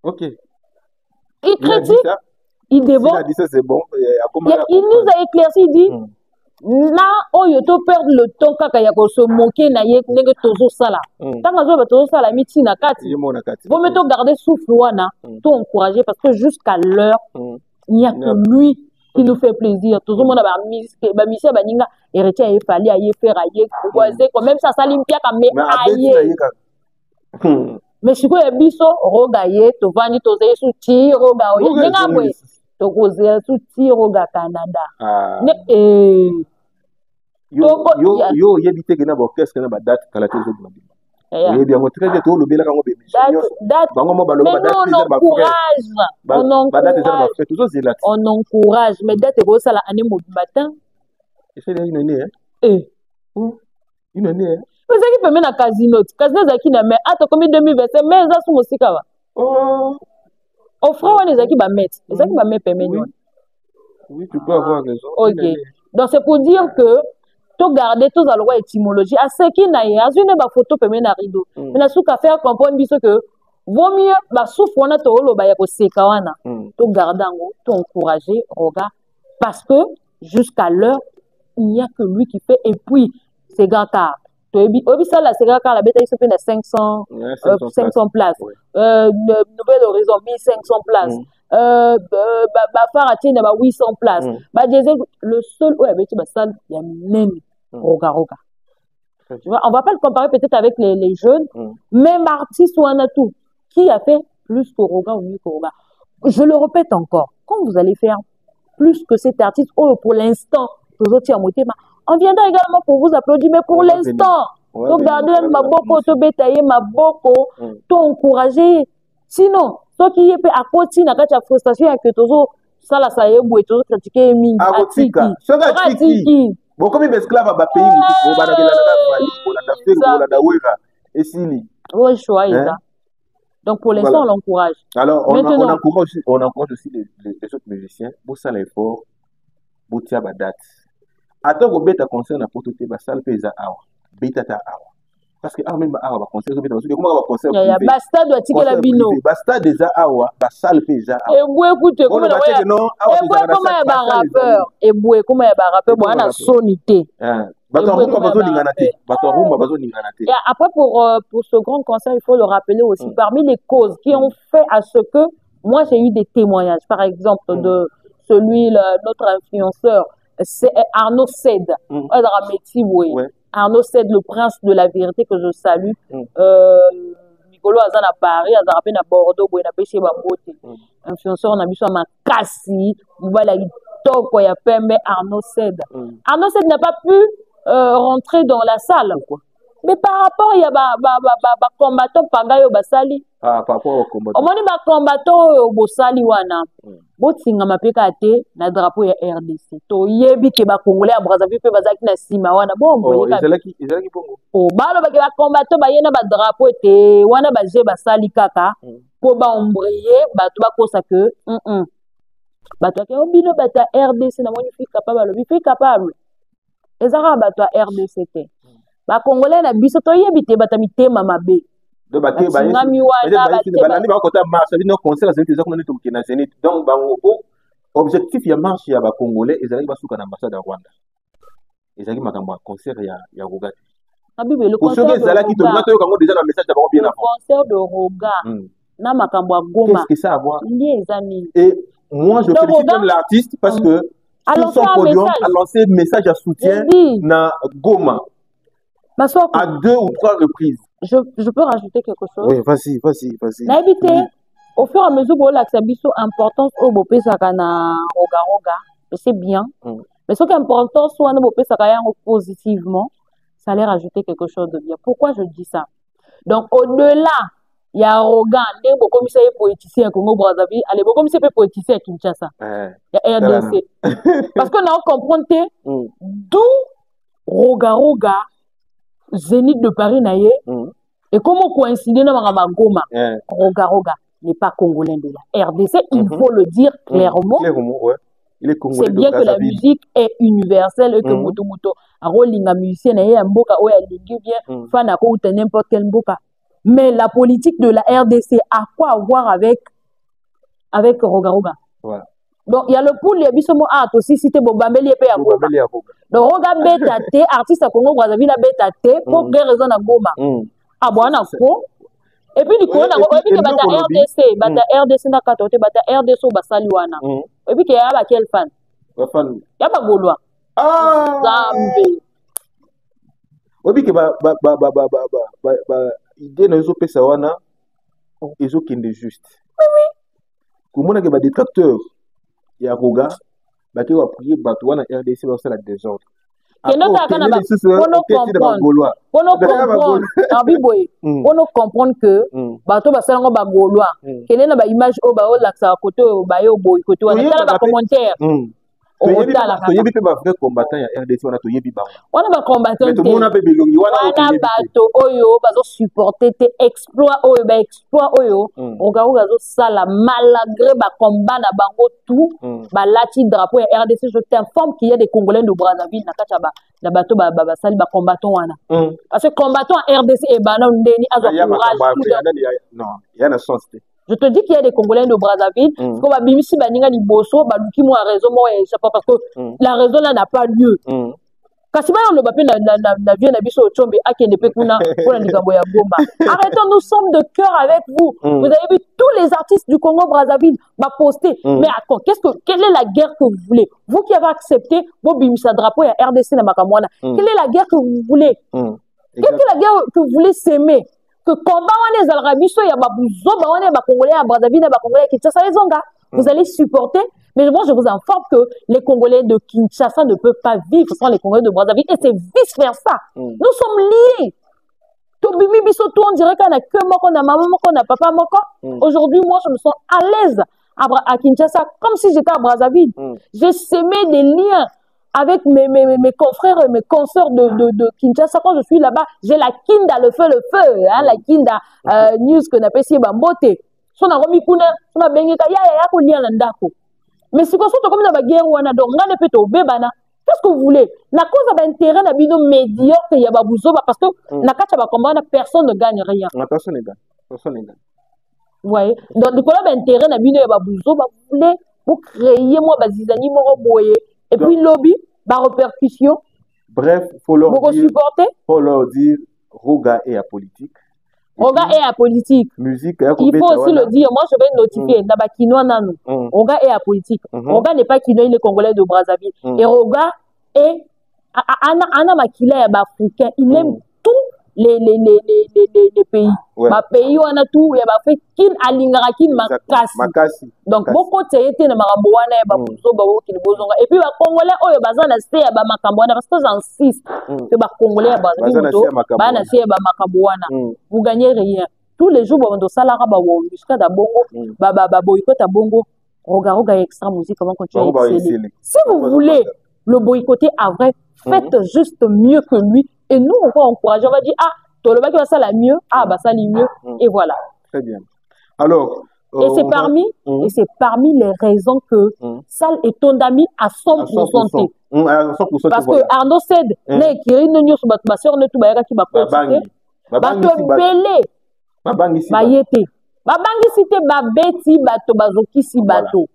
Ok. Il critique, il déborde. Il a dit ça, c'est bon. Il nous a éclairci, il dit. Na oyo to perdre le temps kaka ya ko se moquer na ye ndenge tozo sala tanga zo ba tozo sala miti na kati bon mais to garder souffle wana to encourager parce que jusqu'à l'heure il n'y a que lui qui nous fait plaisir tozo mona ba misia ba ninga héritier aye fali aye faire aye croiser quand même ça salimpia ka me aye mais siko ya biso Roga ye to vani to ze su ti Roga oye ninga bwe to koze su ti Roga Canada yo yebite ke na ba orchestre na ba date kala te zo mabima et bien mo très bien to lobela ka ngo be date bango mo baloba date on encourage mais date ko sala année mo matin et c'est une année une année mais ça qui peut mettre na casino zaki na mais ato comme 2025 mais ça sous musika ba offre les zaki ba mettre les zaki ba mettre permet oui tu peux avoir raison. OK donc c'est pour dire que to garder tous à loi étymologie à ce qui n'a y a une ba photo permet na rideau mais la souka faire comprendre biso que vaut mieux ba souffre on a to lo ba ya ko seka wana to garder ngo to encourager Roga parce que jusqu'à l'heure il n'y a que lui qui fait et puis c'est gars to obi ça la c'est gars la bête il se fait 500 places Nouvel Horizon 1500 places Farati n'a pas 800 places. Le seul, ouais, mais tu vas ça, il y a même. Roga Roga. Tu vois, on va pas le comparer peut-être avec les jeunes, même artiste ou un atout. Qui a fait plus que Roga ou mieux que Roga? Je le répète encore, quand vous allez faire plus que cet artiste, pour l'instant, on viendra également pour vous applaudir, mais pour l'instant, regardez ma boko, to bétailler ma boko, to encourager. Sinon, toi qui est à côté, n'a pas de frustration avec toujours ça la ça y est boué, toujours critiquer mi. Ah, Tika. Bon, comme il esclave à pays, on choix ça. Donc pour l'instant, on l'encourage. Alors, on encourage aussi les autres musiciens. Pour ça, l'effort, pour tirer la date. Attends, vous bêta concert n'a pas tout été basal pesa awa. Bêta ta awa. Parce que même awa concert, vous bêta comment va concert. Il y a basta doit tirer la bino. Basta déjà awa, basal pesa awa. Et boué écoute, comment il y a rappeur. Et boué comment il y a rappeur, bon on a sonité. Après pour ce grand concert, il faut le rappeler aussi, parmi les causes qui ont fait à ce que, moi j'ai eu des témoignages, par exemple de celui, notre influenceur, c'est Arnaud Sed, Arnaud Sed, le prince de la vérité que je salue, Nicolo Azan à Paris, Azan à Bordeaux, Bouena Péché Bambote, influenceur, on a mis sur ma cassi, voilà, il top, il y a Pembe, Arnaud Sed. Arnaud Sed n'a pas pu rentrer dans la salle. Mais par rapport, il y a des combattants pagayo basali. Par rapport au combattant. On m'a dit des combattants basali wana. Botinga mapeka te na drapeau ya RDC. To yebi ke ba Congolais à Brazzaville pe bazaki na sima wana. Bon, ezalaki bongo. Oh, balo ba ke ba combattants ba yena ba drapeau te wana ba je basali kaka. Po ba ombrier ba to ba kosa que bato ke obilo bata RDC na moni fi capable bi fi capable. Ezara bato RDC te. Ba Congolais na biso to yebi te bata mitema mabe. De ba ke ba ngami wana ba kota marche bi no concert c'est ça qu'on est au Kenya Zénith. Donc ba objectif ya marche ya ba Congolais ezali ba suka na ambassade ya Rwanda. Ezali makambo concert ya Roga. Le concert de Roga na makambo ya Goma. Qu'est-ce que ça a à voir? Et moi je félicite même l'artiste parce que sur son podium a lancé un message à soutien na Goma. À 2 ou 3 reprises. Je peux rajouter quelque chose? Oui, vas-y. Au fur et à mesure où l'accès importance au bopé sakana Roga, c'est bien. Mais ce qui est important, soit on bopé sakaya positivement, ça allait rajouter quelque chose de bien. Pourquoi je dis ça? Donc au-delà, il y a Roga, il y a beaucoup de politicien Congo Brazzaville, il y a beaucoup de politicien à Kinshasa. Il y a RDC. Parce qu'on a compris d'où Roga Zénith de Paris naïe et comment coïncider dans ma Goma. Roga n'est pas congolais de la RDC, il faut le dire clairement. C'est bien que la musique est universelle et que moto a rolling a musicien naïe un boka ou a lingu bien fan à ou n'importe quel boka. Mais la politique de la RDC a quoi à voir avec Roga. Voilà. Donc il y a le pool les bisomo art aussi cité Bobambeli et Péago. Donc Roga beta té artiste à Congo Brazzaville beta té pour quelle raison à Goma. Ah bon na ko. Et puis du coup na ko et puis bata RDC na katote bata RDC basali wana. Et puis qu'il y a ba quel fan? Fan. Ya ba Gaulois. Ah. Zambe. Et puis que ba idée na zo pesa wana ezo kende juste. Oui. Comment na ke ba détracteur ya Roga baki wa prier bato wana RDC va faire la désordre. Pour comprendre que bato basalango ba Gaulois kene na ba image o ba o laksa côté ba yo boy côté wana tala ba commentaire to yebi pe ba vrai combattant ya RDC wana to yebi ba wana ba combattant to mona pe bilongi wana bato oyo bazo supporter te exploit oyo Roga zo sala malgré ba combat na bango tout ba lati drapeau ya RDC. Je t'informe qu'il y a des Congolais de Brazzaville na kacha ba la bato ba sali ba combattant wana parce que combattant RDC et bana ndeni azo courage non il y a une chance. Je te dis qu'il y a des Congolais de Brazzaville, parce que Bimisi Baninga Liboso, Baluki moi raison, moi, je sais pas parce que la raison là n'a pas lieu. Kasi ba on bape na vie na biso chombe akende pe kuna pona likambo ya Goma. Arrêtons, nous sommes de cœur avec vous. Vous avez vu tous les artistes du Congo Brazzaville va poster. Mais attends, quelle est la guerre que vous voulez? Vous qui avez accepté vos bimisa drapeau ya RDC na makamwana. Quelle est la guerre que vous voulez? Quelle est la guerre que vous voulez s'aimer? Que combat on est alrabiso ya babuzo ba on est ba congolais à Brazzaville na ba congolais qui ça les onga. Vous allez supporter. Mais moi, je vous informe que les Congolais de Kinshasa ne peuvent pas vivre sans les Congolais de Brazzaville. Et c'est vice-versa. Nous sommes liés. On dirait qu'on a que moi, qu'on a maman, qu'on a papa, moi. Aujourd'hui, moi, je me sens à l'aise à Kinshasa, comme si j'étais à Brazzaville. J'ai sémé des liens avec mes confrères et mes consoeurs de Kinshasa. Quand je suis là-bas, j'ai la kinda, le feu, hein, la kinda news qu'on appelle ici Bambote. Son a remis kuna, son a baigné ya landako. Mais si vous comme dans la guerre ou en adore, on a fait au bébana. Qu'est-ce que vous voulez? La cause a intérêt à bino médiocre, il y a babouzo, parce que na kacha ba combat, personne ne gagne rien. Personne ne gagne. Personne ne gagne. Vous voyez? Donc, du coup, là, intérêt à bino babouzo, vous voulez, vous créez moi, bazizani, moi, boye. Et puis, lobby, ba répercussion. Bref, faut leur dire, Roga est apolitique. Roga est apolitique. Musique, il faut aussi le dire. Moi, je vais notifier. Nabakinois Nanou. Roga est apolitique. Roga n'est pas Kinois, il est Congolais de Brazzaville. Et Roga est. Anna Makila est africain. Il aime tous les pays. Ma pays, on a tout. Il y a fait Kin Alingarakin Makasi. Donc, beaucoup de ces étés, Maramboana et Babouzo, Babou qui Et puis, les Congolais, oh, il y a besoin de faire Makamboana parce que j'insiste que les Congolais, vous gagnez rien. Tous les jours, on doit salara jusqu'à Dabongo, boycott à Bongo. Roga extra musique, comment continuer à exceller. Si vous voulez le boycotter à vrai, faites juste mieux que lui. Et nous, on va encourager, on va dire, ah, toi, le mec qui va ça la mieux, ah, bah ça l'est mieux, et voilà. Très bien. Alors, et c'est parmi les raisons que Sal est ton ami à 100%. Parce que Arnaud Sed, n'est qui ne nous soit ma soeur ne tout baïra qui m'a posté, bah te belé, bah yété, bah bangi cité bah beti bato bazoki si bato,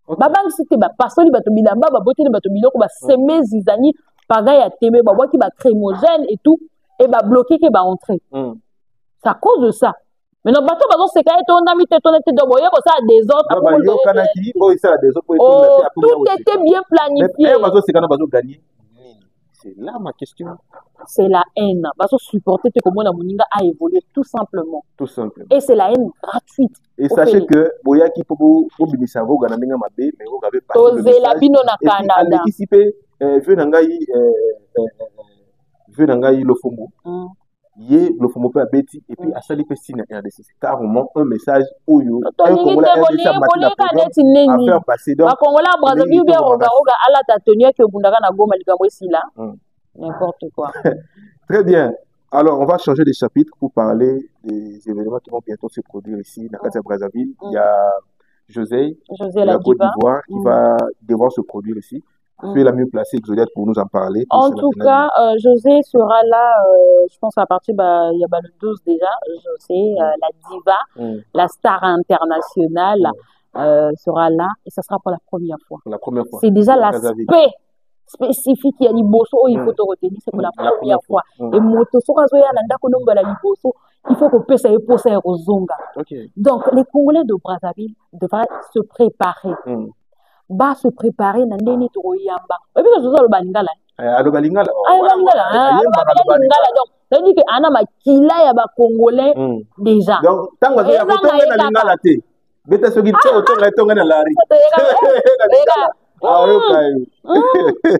bah bangi cité bah pasoli bato bilamba bah beauté de bato biloko bah semé zizani pagaille à témé bah qui bah crémogène et tout et bah bloqué qui va entrer. C'est à cause de ça. Mais non, bateau, c'est quand ton ami te ton été d'oboyer, ça a des autres. Tout était bien planifié. C'est là ma question. C'est la haine. Parce que supporter que mon amoninga a évolué tout simplement. Tout simplement. Et c'est la haine gratuite. Et sachez que Boya qui peut vous bimisa vous gagner ma bé, mais vous avez pas le message. Vu Nangaï Lofomo. Yé le fomo pe abeti et puis asali pe sina RDC carrément un message oyo un congolais à faire passer donc congolais Brazzaville bien roga ala tatonia que bundaka na goma likambo esila n'importe quoi. Très bien. Alors on va changer de chapitre pour parler des événements qui vont bientôt se produire ici dans la Brazzaville. Il y a José la Côte d'Ivoire qui va devoir se produire ici. Tu es la mieux placée, Exodiate, pour nous en parler. En tout cas, José sera là, je pense à partir, il y a le 12 déjà, José, la diva, la star internationale, sera là, et ça sera pour la première fois. La première fois. C'est déjà l'aspect spécifique, il y a Liboso, il faut te retenir, c'est pour la première fois. Et Motoso, il faut que ça ait posé aux Zonga. Donc, les Congolais de Brazzaville devraient se préparer. Va se préparer na ndeni to yamba et puis je le balingala le balingala donc ça dit que ana makila ya ba congolais déjà donc tango ya kotonga na lingala te beta soki te otonga tonga na lari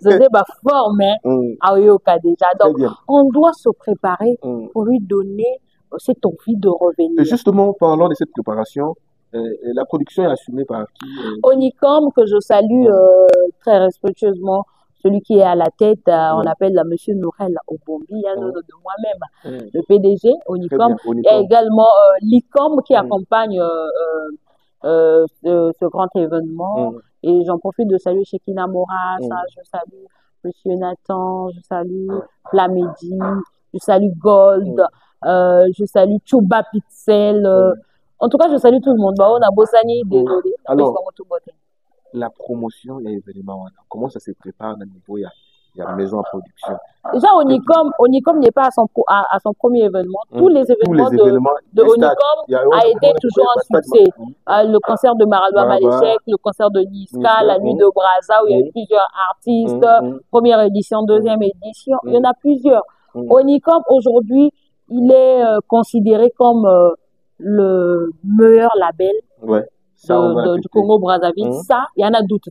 je ba former ayoka déjà donc on doit se préparer pour lui donner cette envie de revenir. Et justement parlons de cette préparation. La production est assumée par qui Onicom, que je salue très respectueusement, celui qui est à la tête, on l'appelle monsieur Nourel Obombi, de moi-même, le PDG, Onicom. Il y a également l'ICOM qui accompagne ce grand événement. Et j'en profite de saluer Shekina Moras, je salue monsieur Nathan, je salue Flamedi, je salue Gold, je salue Chouba Pixel. En tout cas, je salue tout le monde. On a Bossani, désolé. Alors, la promotion, il y a événement. Comment ça se prépare au niveau? Il il y a maison en production. Déjà, Onicom n'est pas à son premier événement. Tous les événements de Onicom a été toujours un succès. Le concert de Maradona Malechek, le concert de Niska, la nuit de Brazza, où il y a eu plusieurs artistes, première édition, deuxième édition, il y en a plusieurs. Onicom, aujourd'hui, il est considéré comme le meilleur label du Congo-Brazzaville. Ça, il y en a d'autres.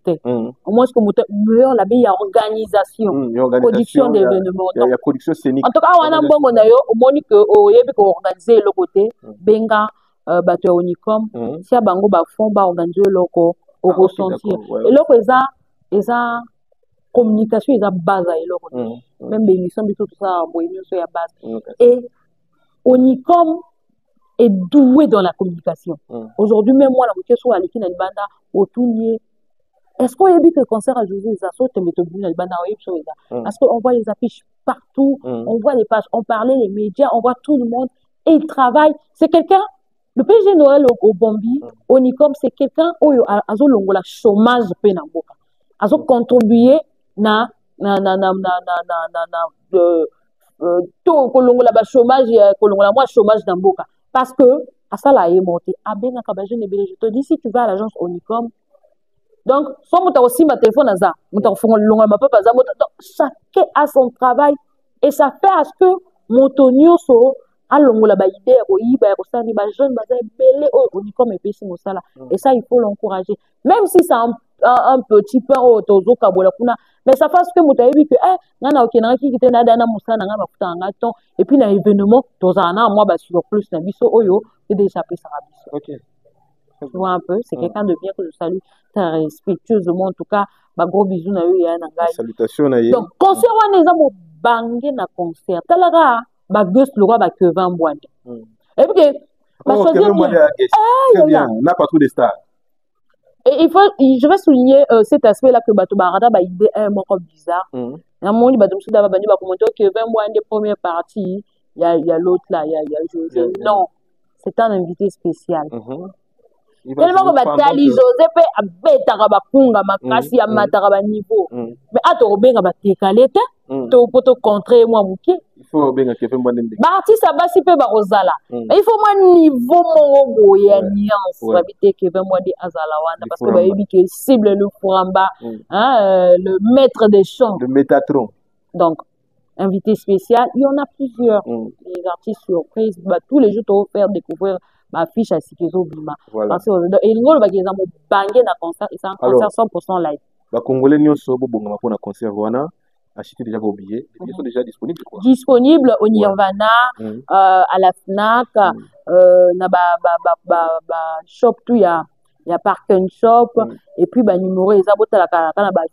Au moins, c'est le meilleur label, il y a organisation, production d'événements. Il y a production scénique. En tout cas, on a un bon au moins que organiser le côté, Benga, Bateau Onicom, si à Bango, Bafon, organiser le au ressentir. Et là, ils ont communication, ils ont base à l'autre. Même les émissions, tout ça, il y a base. Et Onicom est doué dans la communication. Aujourd'hui, même moi, la question à l'équipe Banda, au tournier, est-ce qu'on évite le concert à José Zasso, parce qu'on voit les affiches partout, on voit les pages, on parlait les médias, on voit tout le monde, et il travaille. C'est quelqu'un, le PG Noël au Bombi, Onicom, c'est quelqu'un où il a le chômage pénamboka. Il a contribué na chômage d'amboka. Parce que, à ça, là, il est monté. Je te dis, si tu vas à l'agence Onicom, donc, soit tu as aussi ma téléphone, chacun a son travail. Et ça fait à ce que mon tonio so, à l'ongola ba idée, jeune, Onicom et PC Mosala. Et ça, il faut l'encourager. Même si c'est un petit peu autozo kabola mais ça fait que moto yebi que nana okena ki kitena dana musana nga bafuta nga ton et puis na événement tozana moi ba sur plus na biso oyo et déjà pesa biso. OK. Tu vois un peu, c'est quelqu'un de bien que je salue très respectueusement en tout cas ba gros bisous na yo ya na ngai. Salutations na ye. Donc concert wana eza mo bangé na concert talaga ba Gus le roi ba Kevin Mbwande. Et puis ba choisir très bien, n'a pas trop de stars. Et je vais souligner cet aspect-là que Bato Barada a idée un mot bizarre. Il y a un moment où Bato Barada a commenté que 20 mois des premières parties, il y a l'autre là, il y a José. Non, c'est un invité spécial. Tellement que Batali José peut abattre Bakunga, Makasi, Amatara niveau. Mais à ton bien, Batekalete, pour te contrer moi, Mouki. Il faut bien que Kevin Mbwande. Artiste à bas si peu Barosala. Mais il faut moi niveau mon et nuance habiter Kevin Mbwande Azalawana parce que baby qui cible le Furamba, le maître des chants. Le Métatron. Donc invité spécial, il y en a plusieurs. Les artistes surprises, tous les jours tu vas faire découvrir ma fiche à Sikezo Bima. Parce que et le ba qui ont bangé dans concert, c'est un concert 100% live. Ba Congolais nyonso bo bonga pour un concert wana. Acheter déjà vos billets. Les billets sont déjà disponibles, quoi. Disponibles au Nirvana, à la FNAC, shop tout, il y a Park and Shop, et puis, numéro, ils ont la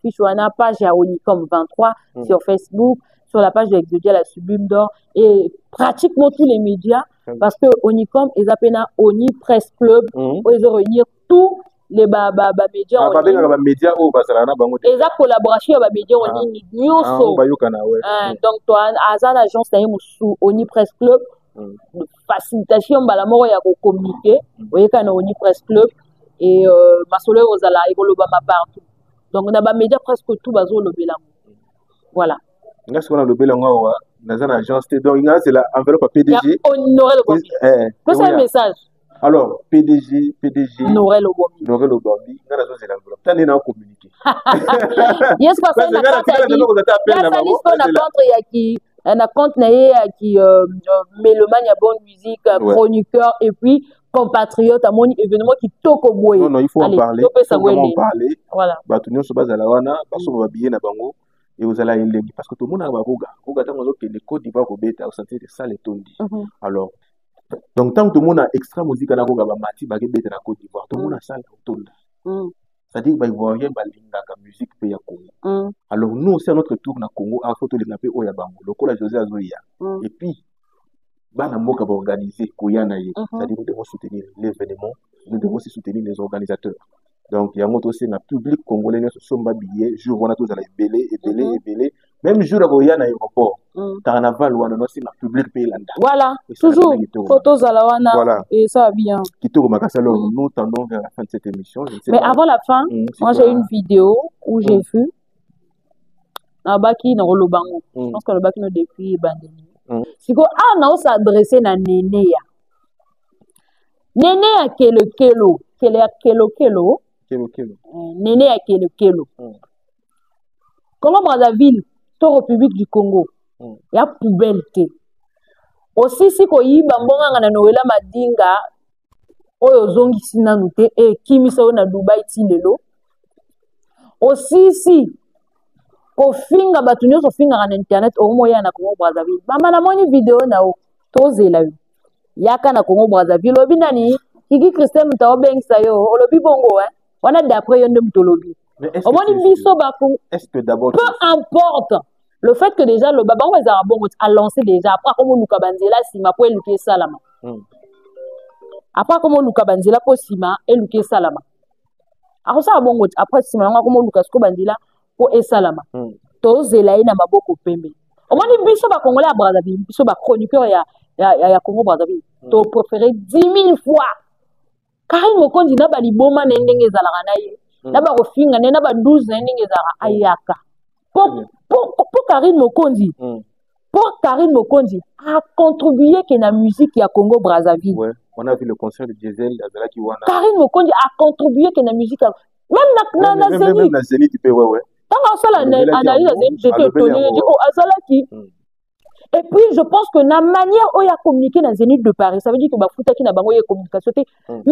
fiche, on a une page à Onicom 23 sur Facebook, sur la page de Exodia, la Sublime d'Or, et pratiquement tous les médias, parce que Onicom, ils appellent Oni Press Club, où ils ont réuni tous les médias en ligne. Et la collaboration avec les médias en ligne. Donc, toi, à l'agence, Oni Press Club, facilitation, la mort, il y a communiquer. Vous voyez qu'on a Oni Press Club et ma soleil aux ala, et partout. Donc, on a des médias presque tout basé le Bélango. Voilà. Là, ce qu'on a le Bélango, dans une agence, donc, c'est l'enveloppe PDG. Honoré le Bombi. C'est un message. Alors, PDG. Noël au Bombi. Noël au Bombi. Dans la zone, c'est l'enveloppe. T'en es dans communiqué. Yes, parce que on a compte qui mélomane, il y a bonne musique, chroniqueur, et puis compatriote, à mon événement qui toque au bois. Non, il faut en parler. Il faut vraiment en parler. Voilà. Tout le monde se base à la wana, parce qu'on va bien à Bango. Et vous allez aller parce que tout le monde a un Roga. Roga, tant que les Côtes d'Ivoire au bêta, au sentier de ça, les tondi. Alors, donc, tant que tout le monde a extra musique à la Roga, Mati, Bagé, Bête à la Côte d'Ivoire, tout le monde a ça, au tonda. C'est-à-dire qu'il va y avoir rien, la musique pays à Congo. Alors, nous aussi, à notre tour, na Congo, à photo de Napé, Oya Bango, le Kola José Azoya. Et puis, Bana Moka va organiser Koyana, c'est-à-dire nous devons soutenir l'événement, nous devons aussi soutenir les organisateurs. Donc, il y a un autre aussi, un public congolais, nous sommes habillés, jour on a tous à belé. Même jour à Goya, à l'aéroport, carnaval, on a aussi un public pays là. Voilà, toujours, photos à la Wana, et ça va bien. Nous tendons vers la fin de cette émission. Mais avant la fin, moi j'ai une vidéo où j'ai vu na baki na rolobango. Je pense que le baki no depuis bandeni. Siko na on s'adresser na Néné ya. Néné ya kelo. Néné ya kelo. Congo Brazzaville, to République du Congo. Ya poubelle te. Aussi si ko yiba mbonga na Noela Madinga oyo zongi sina nute kimisa na Dubai ti lelo. Aussi si ko finga batu nyonso finga na internet omo ya na Congo Brazzaville. Mama na moni video na o tozela yo. Yaka na Congo Brazzaville lobi nani kiki Christelle mutawo bengisa yo olobi bongo wana d'après yo ndem tolobi. Omoni biso bako. Est-ce que d'abord peu importe le fait que déjà le baba on va bon a lancé déjà après comme luka banzela sima po eluke salama. Après comme luka banzela po sima eluke salama. Ako sa bon après sima nga comme luka sko banzela po esalama. To zela ina maboko pembe. Omoni biso ba congolais à Brazzaville, biso ba chroniqueur ya Congo Brazzaville. To préférer 10 000 fois. Karim Mokonzi na ba liboma na ndenge ezalaka na ye. Na ba kofinga na ba 12 na ndenge ezalaka ayaka. Pour Karim Mokonzi. Pour Karim Mokonzi a contribué que la musique ya Congo Brazzaville. Ouais, on a vu le concert de Diesel Azalaki wana. Karim Mokonzi a contribué que la musique même la Zénith tu peux ouais. Tant qu'on soit l'analyse la Zénith, j'étais étonné, je dis oh Azalaki. Et puis je pense que la manière où il a communiqué dans Zénith de Paris, ça veut dire que ba futa ki na bango ya communication mais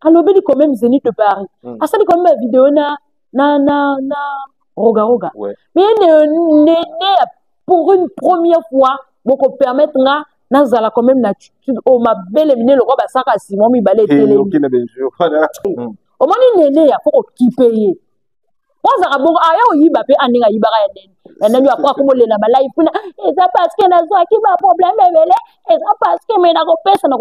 à l'obéli quand même Zénith de Paris. À ça dit quand même vidéo na roga. Ouais. Mais pour une première fois, beaucoup permettre na zala quand même oh ma belle mine le roi basaka Simon mi balé télé. OK na bien sûr. Au moins Néné ya faut qui payer. Moi ça bon aya oyiba pe aninga yibara ya Néné. Ya Néné après comme le na ba live puna et ça parce que na zo ki ba problème belé et ça parce que me na ko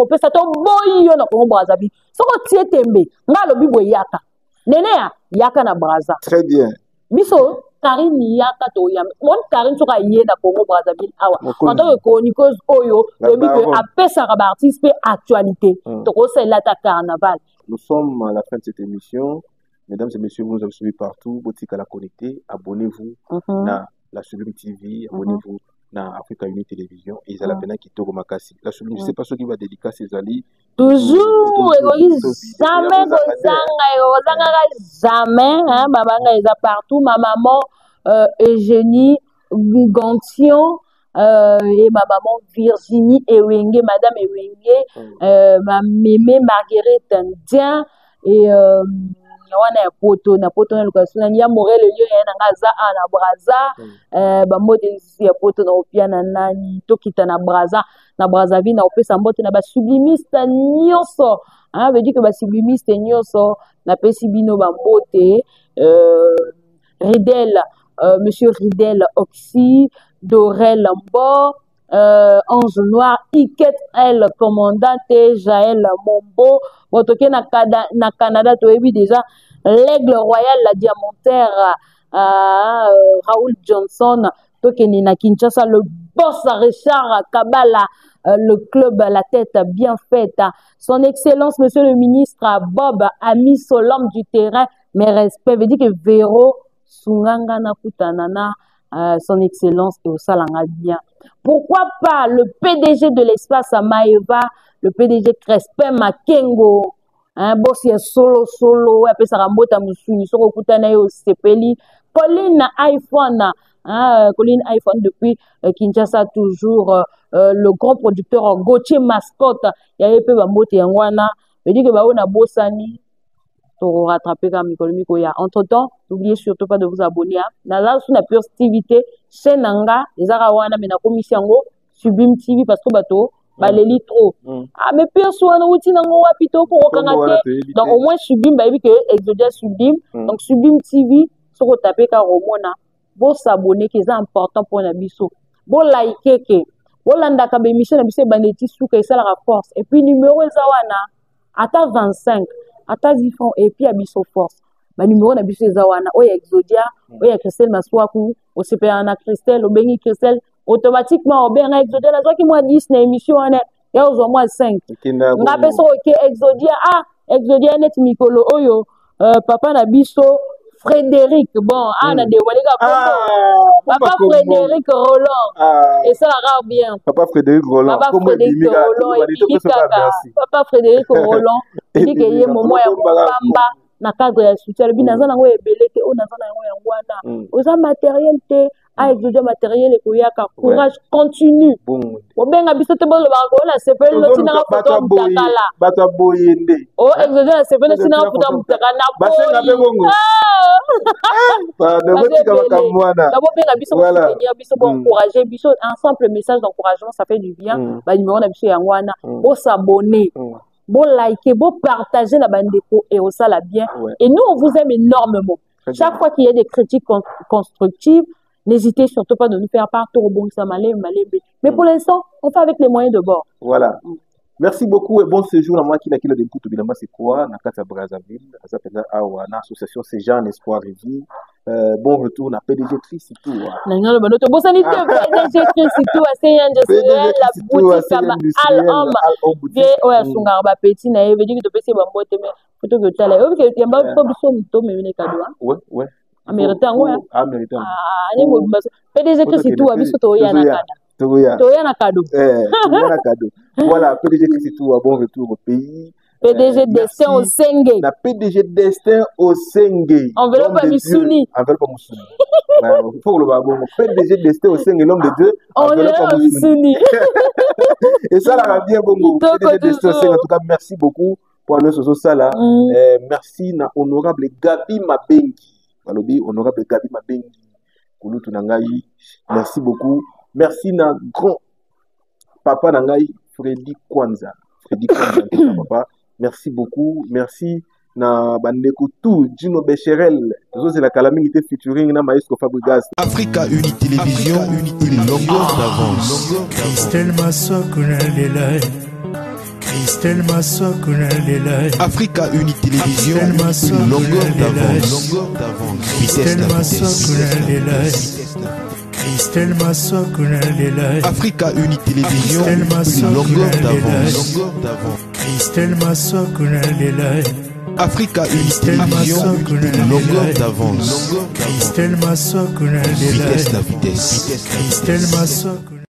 pesa to boyo na ko Brazzaville. So ko tie tembe ngalo bibo yaka. Néné ya yaka na Brazza. Très bien. Biso Karine yaka to yam mon Karine soka yé na Congo Brazzaville awa en tant que chroniqueuse oyo lobi que apesa ka artiste pe actualité to ko c'est la ta carnaval. Nous sommes à la fin de cette émission. Mesdames et messieurs, vous nous avez suivis partout. Boutique à la connecter. Abonnez-vous à la Sublime TV. Abonnez-vous à Africa Uni Télévision. Et ils la peine qui tourne Makassi. La Sublime, je ne sais pas ce qui va dédicacer ces alliés. Toujours, jamais, Babanga est partout. Ma maman Eugénie Gantion et ma maman Virginie Ewenge, Madame Ewenge, ma mémé Marguerite Indien et wana poto na location ya Morel lieu ya ngaza na Brazza ba mode ya poto na opia na nani tokita na Brazzaville na opesa mbote na ba sublimiste nyonso veut dire que ba sublimiste nyonso na pesi bino ba mbote Ridel monsieur Ridel Oxy Dorel Mbo Ange Noir, Iket El Commandante, Jaël Mombo, Botoké na Canada, tu as vu déjà l'Aigle Royal, la Diamantaire, Raoul Johnson, Tokeni na Kinshasa, le boss Richard Kabala, le club La Tête bien faite, son excellence, monsieur le ministre Bob, ami Solom du terrain, mes respects, veut dire que Véro, Sunganga na Kutanana, son excellence et au salanga bien. Pourquoi pas le PDG de l'espace à Maeva, le PDG Crespin Makengo, boss ya solo, après ça rambota musuni, soko kutana yo sepeli, Colline iPhone, Colline iPhone depuis Kinshasa toujours, le grand producteur Gauthier Mascotte, ya yepe ba mbote yangwana, veut dire que ba ona bosani pour rattraper comme Miko ya. Entre-temps, n'oubliez surtout pas de vous abonner. Dans la Pure Activité, chez Nanga, les Arawana, mais na commission Sublime TV parce que bateau, baleli trop. Mais Pure soit outil nango wapito pour okangate. Donc au moins Sublime, bah oui que Exodia Sublime. Donc Sublime TV, sur taper car au moins bon s'abonner qui est important pour la biso. Bon liker que. Bon landa ka émission na biso baneti sou que ça la force. Et puis numéro zawana ata 25. Ata 10 francs et puis abiso force. Ma numéro na biso zawana oya Exodia, oya Christelle Maswaku, o CPA na Christelle, o bengi Christelle automatiquement o benga Exodia la qui moi 10 na émission ane ya ozo moi 5. Ngabe so ke Exodia Exodia net mikolo oyo papa na biso Frédéric, bon, on a dévoilé Papa Frédéric Roland. Et ça la bien. Papa Frédéric Roland. Papa Frédéric Roland. Papa Frédéric Roland. Il dit qu'il y a un moment na cadre ya soutien. Le naza nango ebele te, o naza nango yangwana. Oza matériel te, a exige matériel et koyaka. Courage, continue. Obenga biso te bolo bango la sepel no tina photo mtakala. Bato boyende. O exige la sepel no tina photo mtakala na basenga be bongo. De votre kakamwana. D'abord benga biso soutenir biso bon encourager biso un simple message d'encouragement ça fait du bien. Ba numéro na biso yangwana. Bo s'abonner. Bon liker, bon partager la bande et au ça la bien. Et nous, on vous aime énormément. Chaque fois qu'il y a des critiques constructives, n'hésitez surtout pas de nous faire part. Mais pour l'instant, on fait avec les moyens de bord. Voilà. Merci beaucoup et bon séjour à moi qui n'a qu'à le découvrir. Évidemment, c'est quoi? Nakata Brazzaville, ça fait l'association Sejan Espoir et Vie. Bon retour à PDG Tricitou. Non, bon sanité PDG Tricitou, c'est industriel, la boutique comme Al-Homme. Ouais, Sungarba Petit, na veut dire que tu peux se bambote mais plutôt que tu as là. OK, il y a pas de somme to mais les cadeaux. Ouais. Américain, ouais. Américain. PDG Tricitou, abiso to ya nakada. Toya na cadeau. Voilà, PDG Tricitou a bon retour au pays. PDG Destin au Sengue. La PDG Destin au Sengue. Enveloppe à Missouni. Enveloppe à Missouni. Il faut le voir. PDG Destin au Sengue, l'homme de Dieu. Enveloppe à Missouni. Et ça, là, bien bon. PDG Destin au Sengue. En tout cas, merci beaucoup pour nous sur ça là. Merci na honorable Gabi Mabengi. Honorable Gabi Mabengi. Kulutu Nangayi. Merci beaucoup. Merci na grand papa Nangayi Freddy Kwanza. Papa. Merci beaucoup. Merci na bandeko tout Gino Becherel. C'est la calamité featuring na Maestro Fabregas. Africa Uni Télévision, une longueur d'avance. Christelle Massokuna Lelai. Christelle Massokuna Lelai. Africa Uni Télévision, une longueur d'avance. Christelle Massokuna Lelai. Christelle Massokuna Lelai. Africa Uni Télévision, une longueur d'avance. Christelle Massokuna Lelai. Africa Uni Télévision, une longueur d'avance. Christelle Massokuna Lelai. Vitesse la vitesse. Christelle Massokuna.